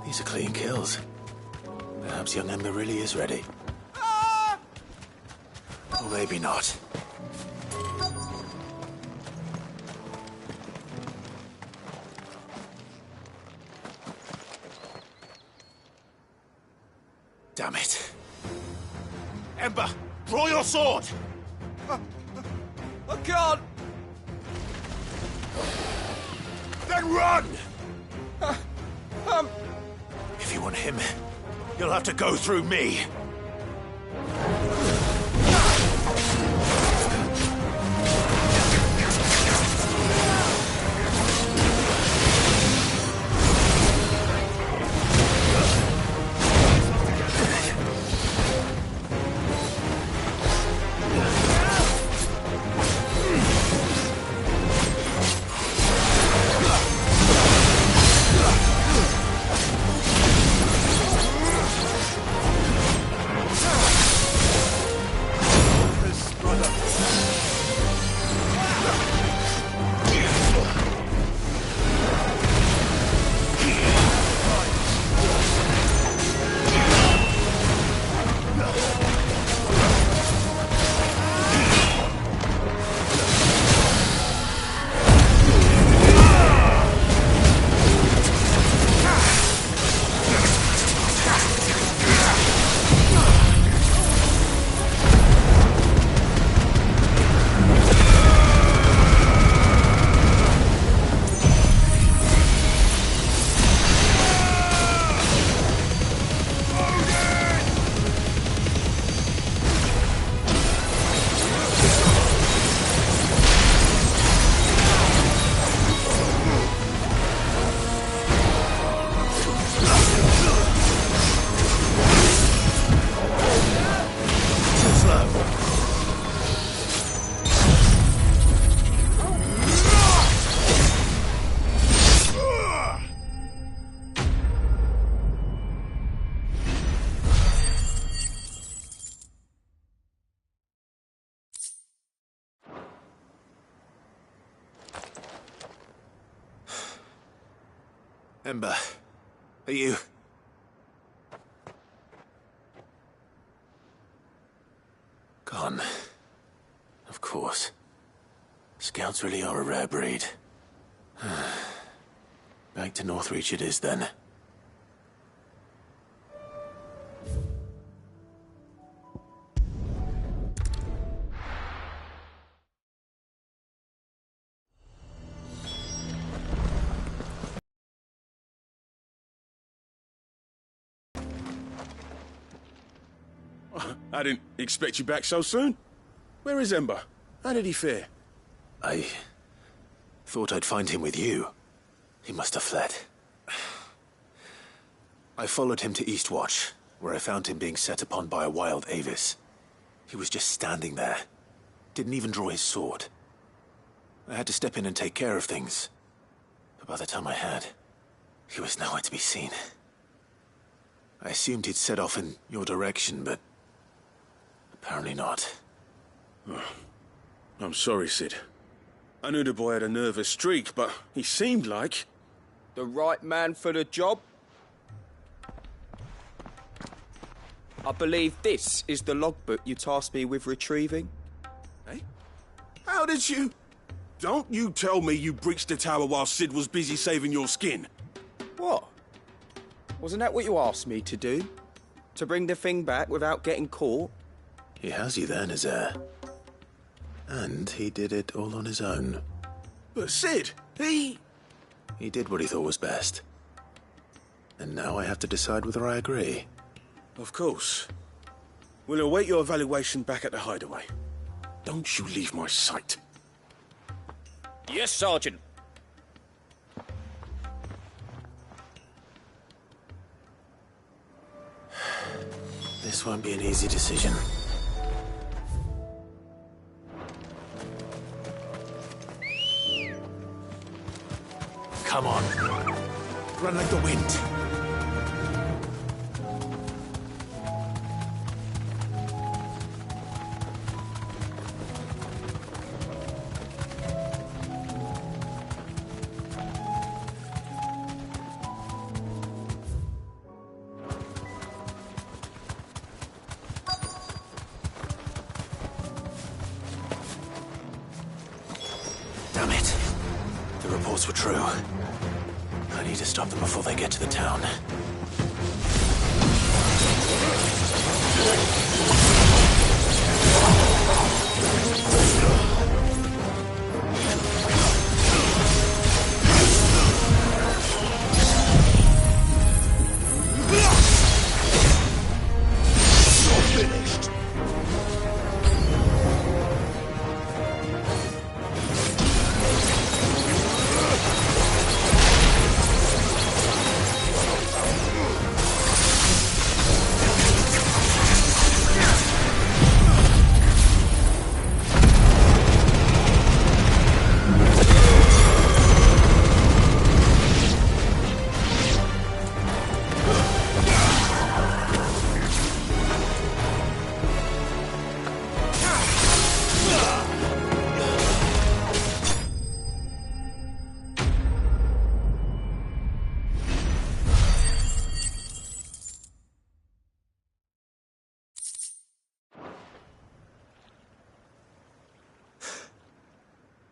These are clean kills. Perhaps young Emma really is ready. Or maybe not. Damn it. Ember, draw your sword! I can't! Then run! If you want him, you'll have to go through me. Ember, are you... Gone. Of course. Scouts really are a rare breed. Back to Northreach it is, then. I didn't expect you back so soon. Where is Ember? How did he fare? I thought I'd find him with you. He must have fled. I followed him to Eastwatch, where I found him being set upon by a wild Avis. He was just standing there. Didn't even draw his sword. I had to step in and take care of things. But by the time I had, he was nowhere to be seen. I assumed he'd set off in your direction, but apparently not. Oh, I'm sorry, Sid. I knew the boy had a nervous streak, but he seemed like... The right man for the job? I believe this is the logbook you tasked me with retrieving. Eh? How did you... Don't you tell me you breached the tower while Sid was busy saving your skin. What? Wasn't that what you asked me to do? To bring the thing back without getting caught? He has you there, Nazaire. And he did it all on his own. But Sid, he did what he thought was best. And now I have to decide whether I agree. Of course. We'll await your evaluation back at the hideaway. Don't you leave my sight. Yes, Sergeant. This won't be an easy decision. Come on. Run like the wind. Damn it. The reports were true. I need to stop them before they get to the town. Finished.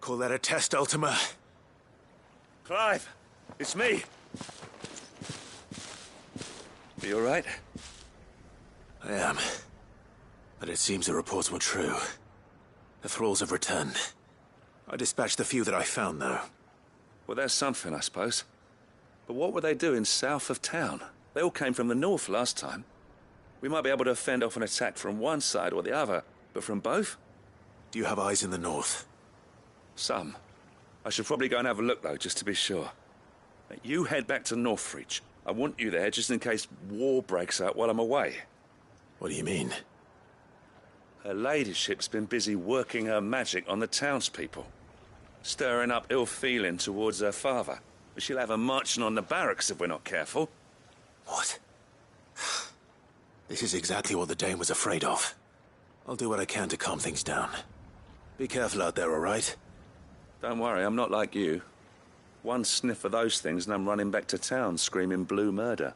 Call that a test, Ultima? Clive, it's me. You all right? I am. But it seems the reports were true. The thralls have returned. I dispatched the few that I found, though. Well, there's something, I suppose. But what were they doing south of town? They all came from the north last time. We might be able to fend off an attack from one side or the other, but from both? Do you have eyes in the north? Some. I should probably go and have a look, though, just to be sure. You head back to Northreach. I want you there just in case war breaks out while I'm away. What do you mean? Her ladyship's been busy working her magic on the townspeople. Stirring up ill feeling towards her father. But she'll have her marching on the barracks if we're not careful. What? This is exactly what the Dane was afraid of. I'll do what I can to calm things down. Be careful out there, all right? Don't worry, I'm not like you. One sniff of those things and I'm running back to town screaming blue murder.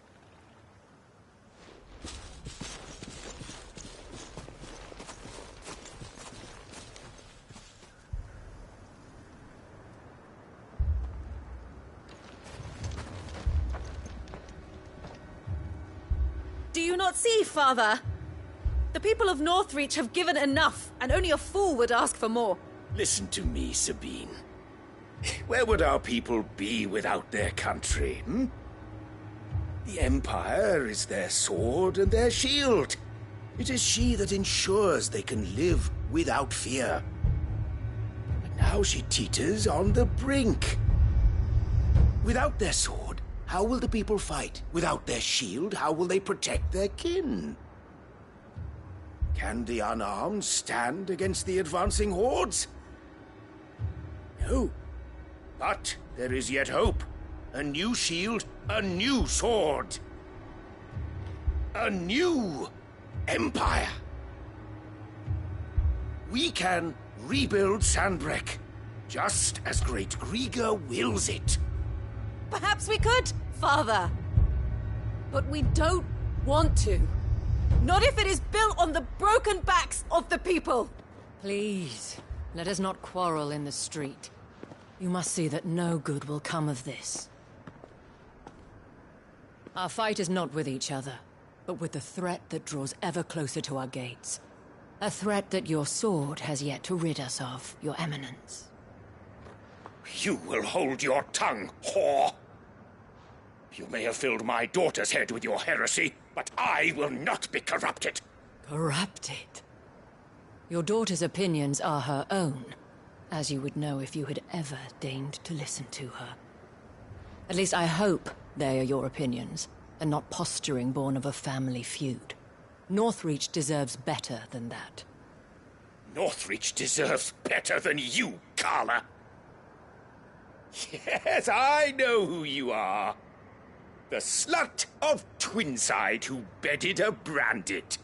Do you not see, Father? The people of Northreach have given enough, and only a fool would ask for more. Listen to me, Sabine. Where would our people be without their country, hmm? The Empire is their sword and their shield. It is she that ensures they can live without fear. And now she teeters on the brink. Without their sword, how will the people fight? Without their shield, how will they protect their kin? Can the unarmed stand against the advancing hordes? No. But there is yet hope. A new shield, a new sword. A new empire. We can rebuild Sandbreck, just as Great Grieger wills it. Perhaps we could, Father. But we don't want to. Not if it is built on the broken backs of the people. Please, let us not quarrel in the street. You must see that no good will come of this. Our fight is not with each other, but with the threat that draws ever closer to our gates. A threat that your sword has yet to rid us of, Your Eminence. You will hold your tongue, whore! You may have filled my daughter's head with your heresy, but I will not be corrupted. Corrupted? Your daughter's opinions are her own, as you would know if you had ever deigned to listen to her. At least I hope they are your opinions, and not posturing born of a family feud. Northreach deserves better than that. Northreach deserves better than you, Carla. Yes, I know who you are. The slut of Twinside who bedded a Brandit.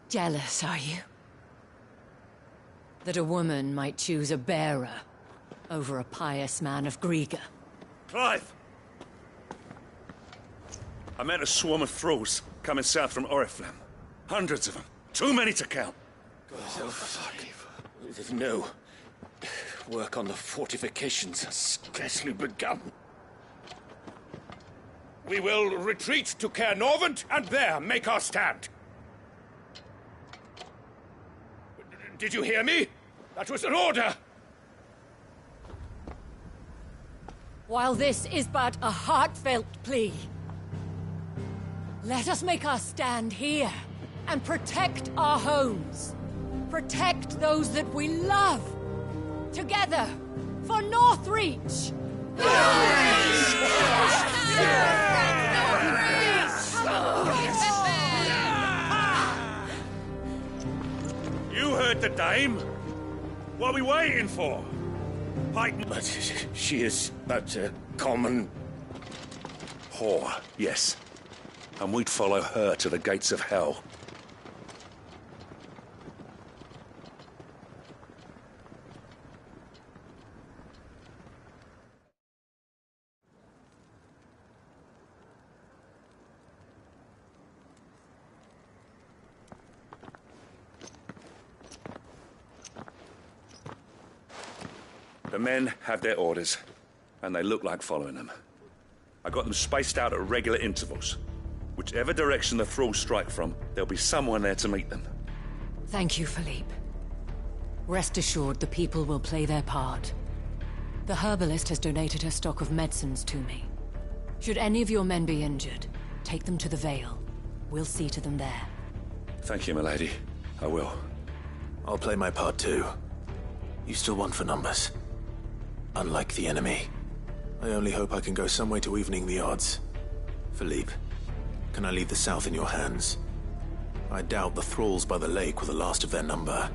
Jealous, are you? That a woman might choose a bearer over a pious man of Grieger. Clive! I met a swarm of thralls coming south from Oriflamme. Hundreds of them. Too many to count. No. Work on the fortifications has scarcely begun. We will retreat to Caer Norvent and there make our stand. Did you hear me? That was an order! While this is but a heartfelt plea, let us make our stand here and protect our homes. Protect those that we love. Together, for Northreach! You heard the dame. What are we waiting for? But she is but a common whore, yes. And we'd follow her to the gates of hell. The men have their orders, and they look like following them. I got them spaced out at regular intervals. Whichever direction the thralls strike from, there'll be someone there to meet them. Thank you, Philippe. Rest assured the people will play their part. The herbalist has donated her stock of medicines to me. Should any of your men be injured, take them to the Vale. We'll see to them there. Thank you, milady. I will. I'll play my part too. You still want for numbers. Unlike the enemy. I only hope I can go some way to evening the odds. Philippe, can I leave the south in your hands? I doubt the thralls by the lake were the last of their number.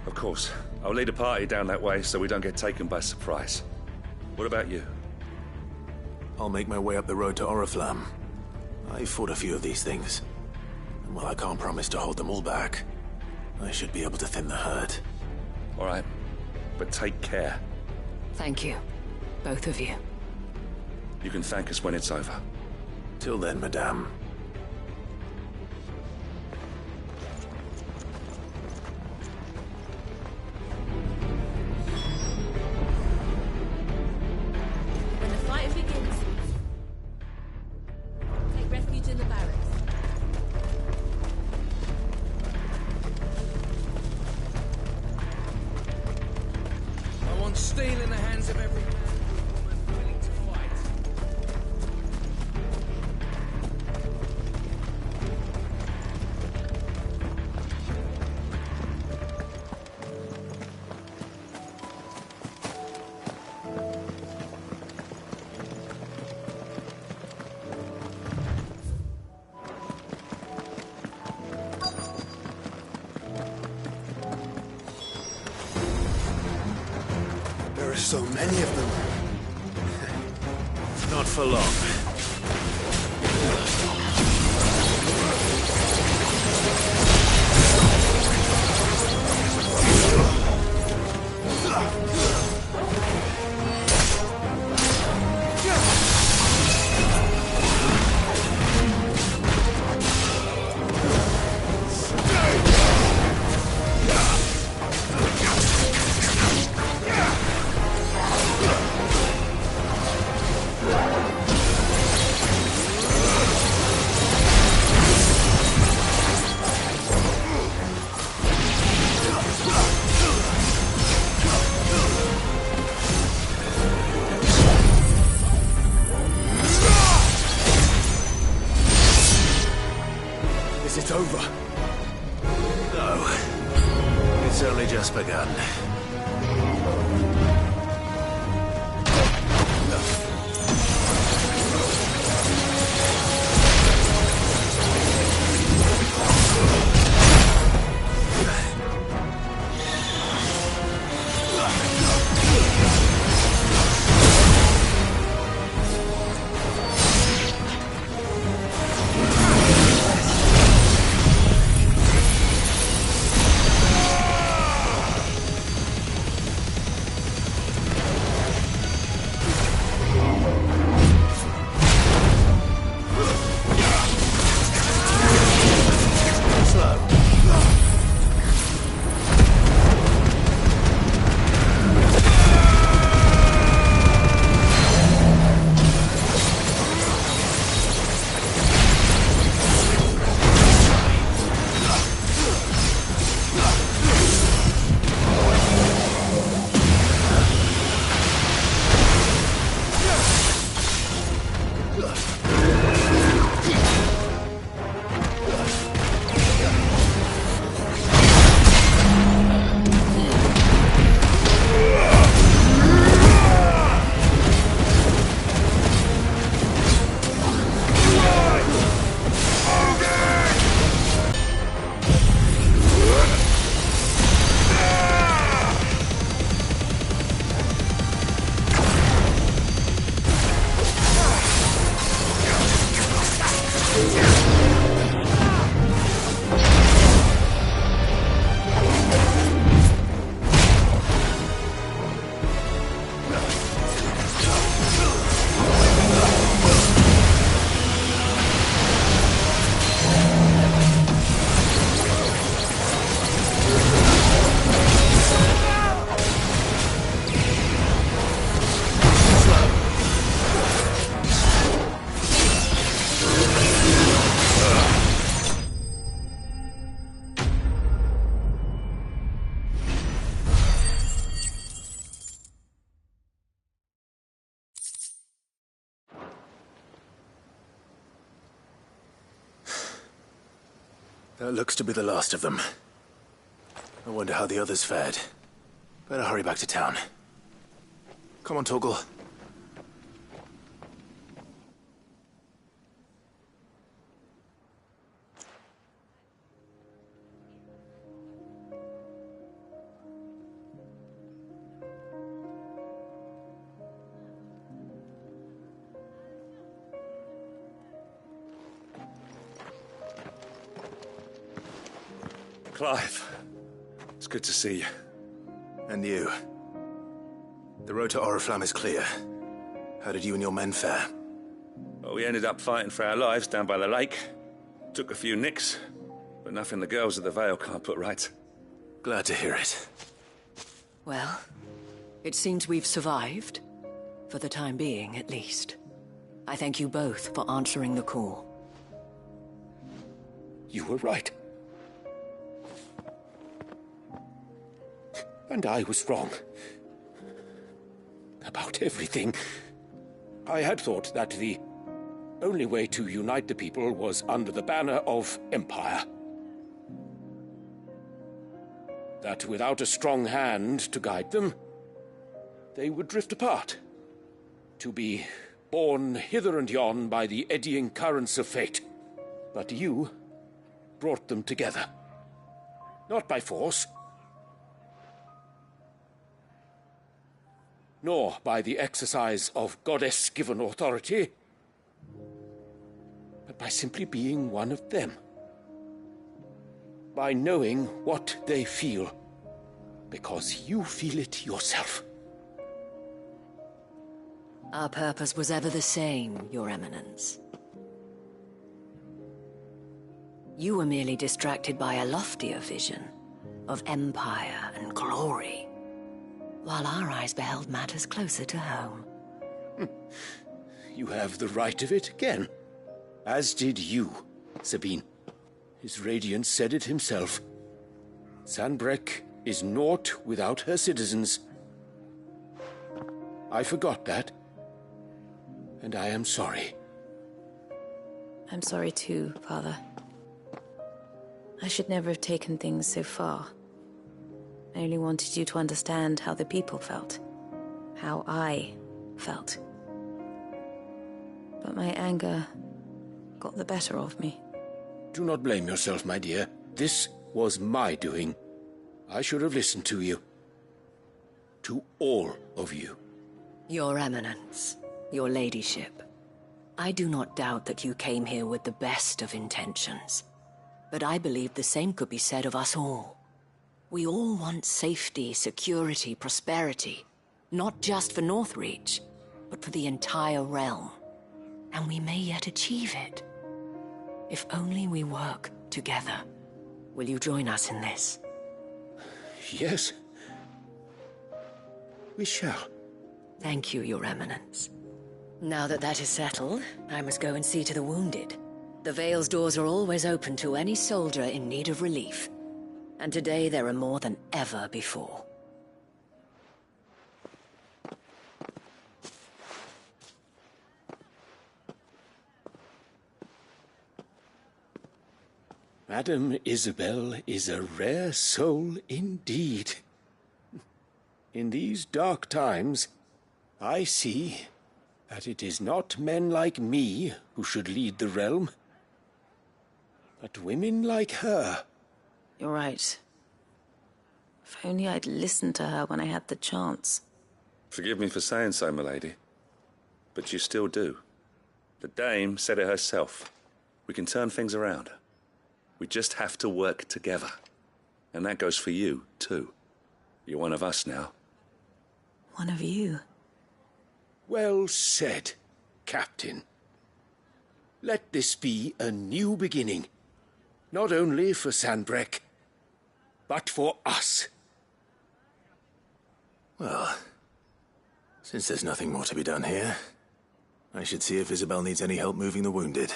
Of course. I'll lead a party down that way so we don't get taken by surprise. What about you? I'll make my way up the road to Oriflamme. I fought a few of these things. And while I can't promise to hold them all back, I should be able to thin the herd. All right, but take care. Thank you, both of you. You can thank us when it's over. Till then, madame. When the fight begins, take refuge in the barracks. I want steel in the hands of every man and woman willing to fight. There are so many of them. Not for long. Is it over? No. It's only just begun. That looks to be the last of them. I wonder how the others fared. Better hurry back to town. Come on, Torgal. Clive, it's good to see you. And you? The road to Oriflamme is clear. How did you and your men fare? Well, we ended up fighting for our lives down by the lake. Took a few nicks, but nothing the girls of the Vale can't put right. Glad to hear it. Well, it seems we've survived. For the time being, at least. I thank you both for answering the call. You were right. And I was wrong. About everything. I had thought that the only way to unite the people was under the banner of Empire. That without a strong hand to guide them, they would drift apart. To be borne hither and yon by the eddying currents of fate. But you brought them together. Not by force, nor by the exercise of goddess-given authority, but by simply being one of them. By knowing what they feel, because you feel it yourself. Our purpose was ever the same, Your Eminence. You were merely distracted by a loftier vision of empire and glory, while our eyes beheld matters closer to home. You have the right of it again. As did you, Sabine. His radiance said it himself. Sanbreque is naught without her citizens. I forgot that. And I am sorry. I'm sorry too, Father. I should never have taken things so far. I only wanted you to understand how the people felt. How I felt. But my anger got the better of me. Do not blame yourself, my dear. This was my doing. I should have listened to you. To all of you. Your Eminence, your ladyship, I do not doubt that you came here with the best of intentions. But I believe the same could be said of us all. We all want safety, security, prosperity. Not just for Northreach, but for the entire realm. And we may yet achieve it. If only we work together. Will you join us in this? Yes. We shall. Thank you, Your Eminence. Now that that is settled, I must go and see to the wounded. The Vale's doors are always open to any soldier in need of relief. And today there are more than ever before. Madame Isabel is a rare soul indeed. In these dark times, I see that it is not men like me who should lead the realm, but women like her. You're right. If only I'd listened to her when I had the chance. Forgive me for saying so, milady, but you still do. The Dame said it herself. We can turn things around. We just have to work together. And that goes for you, too. You're one of us now. One of you. Well said, Captain. Let this be a new beginning. Not only for Sanbreque, but for us. Well, since there's nothing more to be done here, I should see if Isabel needs any help moving the wounded.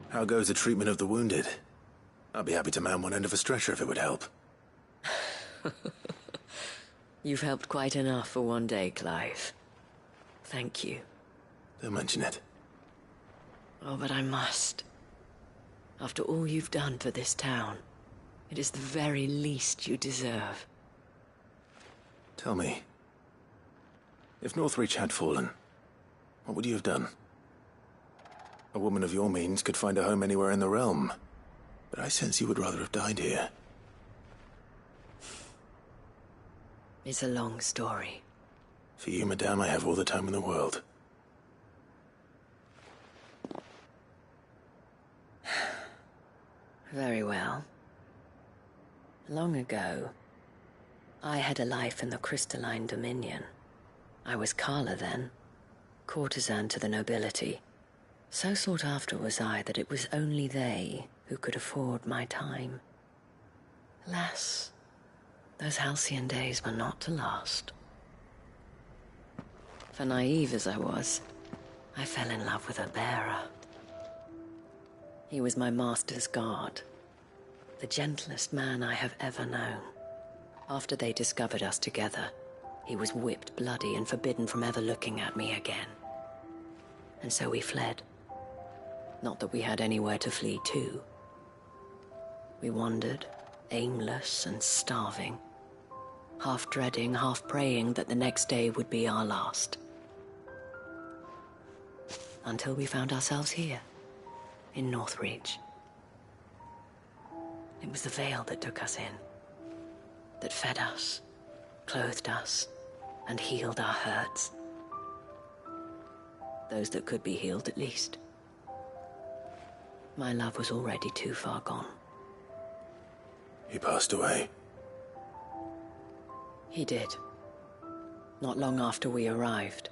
How goes the treatment of the wounded? I'd be happy to man one end of a stretcher if it would help. You've helped quite enough for one day, Clive. Thank you. Don't mention it. Oh, but I must. After all you've done for this town, it is the very least you deserve. Tell me, if Northreach had fallen, what would you have done? A woman of your means could find a home anywhere in the realm, but I sense you would rather have died here. It's a long story. For you, madame, I have all the time in the world. Very well. Long ago, I had a life in the Crystalline Dominion. I was Carla then, courtesan to the nobility. So sought after was I that it was only they who could afford my time. Alas, those halcyon days were not to last. For naive as I was, I fell in love with a bearer. He was my master's guard, the gentlest man I have ever known. After they discovered us together, he was whipped bloody and forbidden from ever looking at me again. And so we fled. Not that we had anywhere to flee to. We wandered, aimless and starving, half dreading, half praying that the next day would be our last. Until we found ourselves here, in Northreach. It was the Veil that took us in, that fed us, clothed us, and healed our hurts. Those that could be healed, at least. My love was already too far gone. He passed away. He did. Not long after we arrived.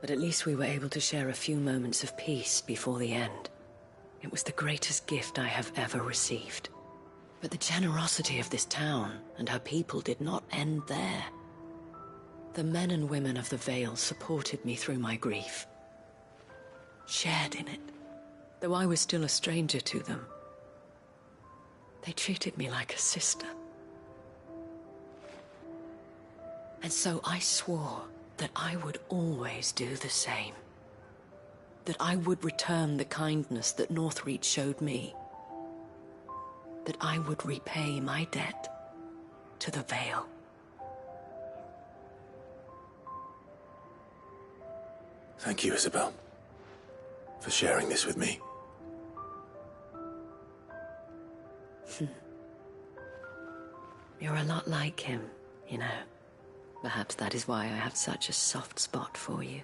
But at least we were able to share a few moments of peace before the end. It was the greatest gift I have ever received. But the generosity of this town and her people did not end there. The men and women of the Vale supported me through my grief. Shared in it, though I was still a stranger to them. They treated me like a sister. And so I swore that I would always do the same. That I would return the kindness that Northreach showed me. That I would repay my debt to the Vale. Thank you, Isabel, for sharing this with me. You're a lot like him, you know. Perhaps that is why I have such a soft spot for you.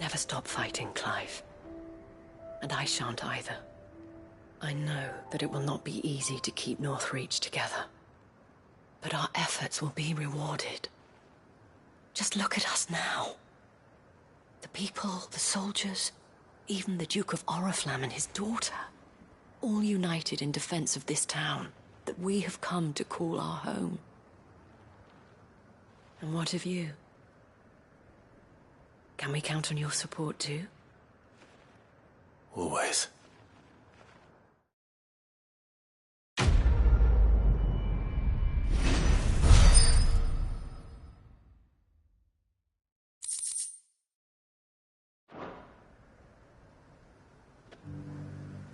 Never stop fighting, Clive. And I shan't either. I know that it will not be easy to keep Northreach together. But our efforts will be rewarded. Just look at us now. The people, the soldiers, even the Duke of Oriflamme and his daughter, all united in defense of this town that we have come to call our home. And what of you? Can we count on your support too? Always.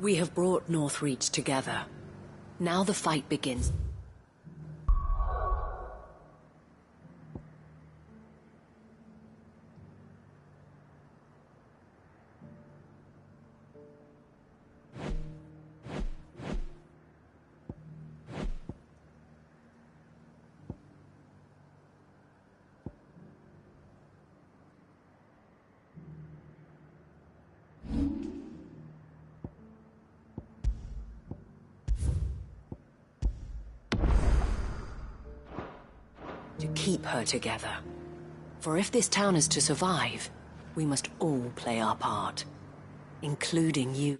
We have brought Northreach together. Now the fight begins. To keep her together. For if this town is to survive, we must all play our part, including you.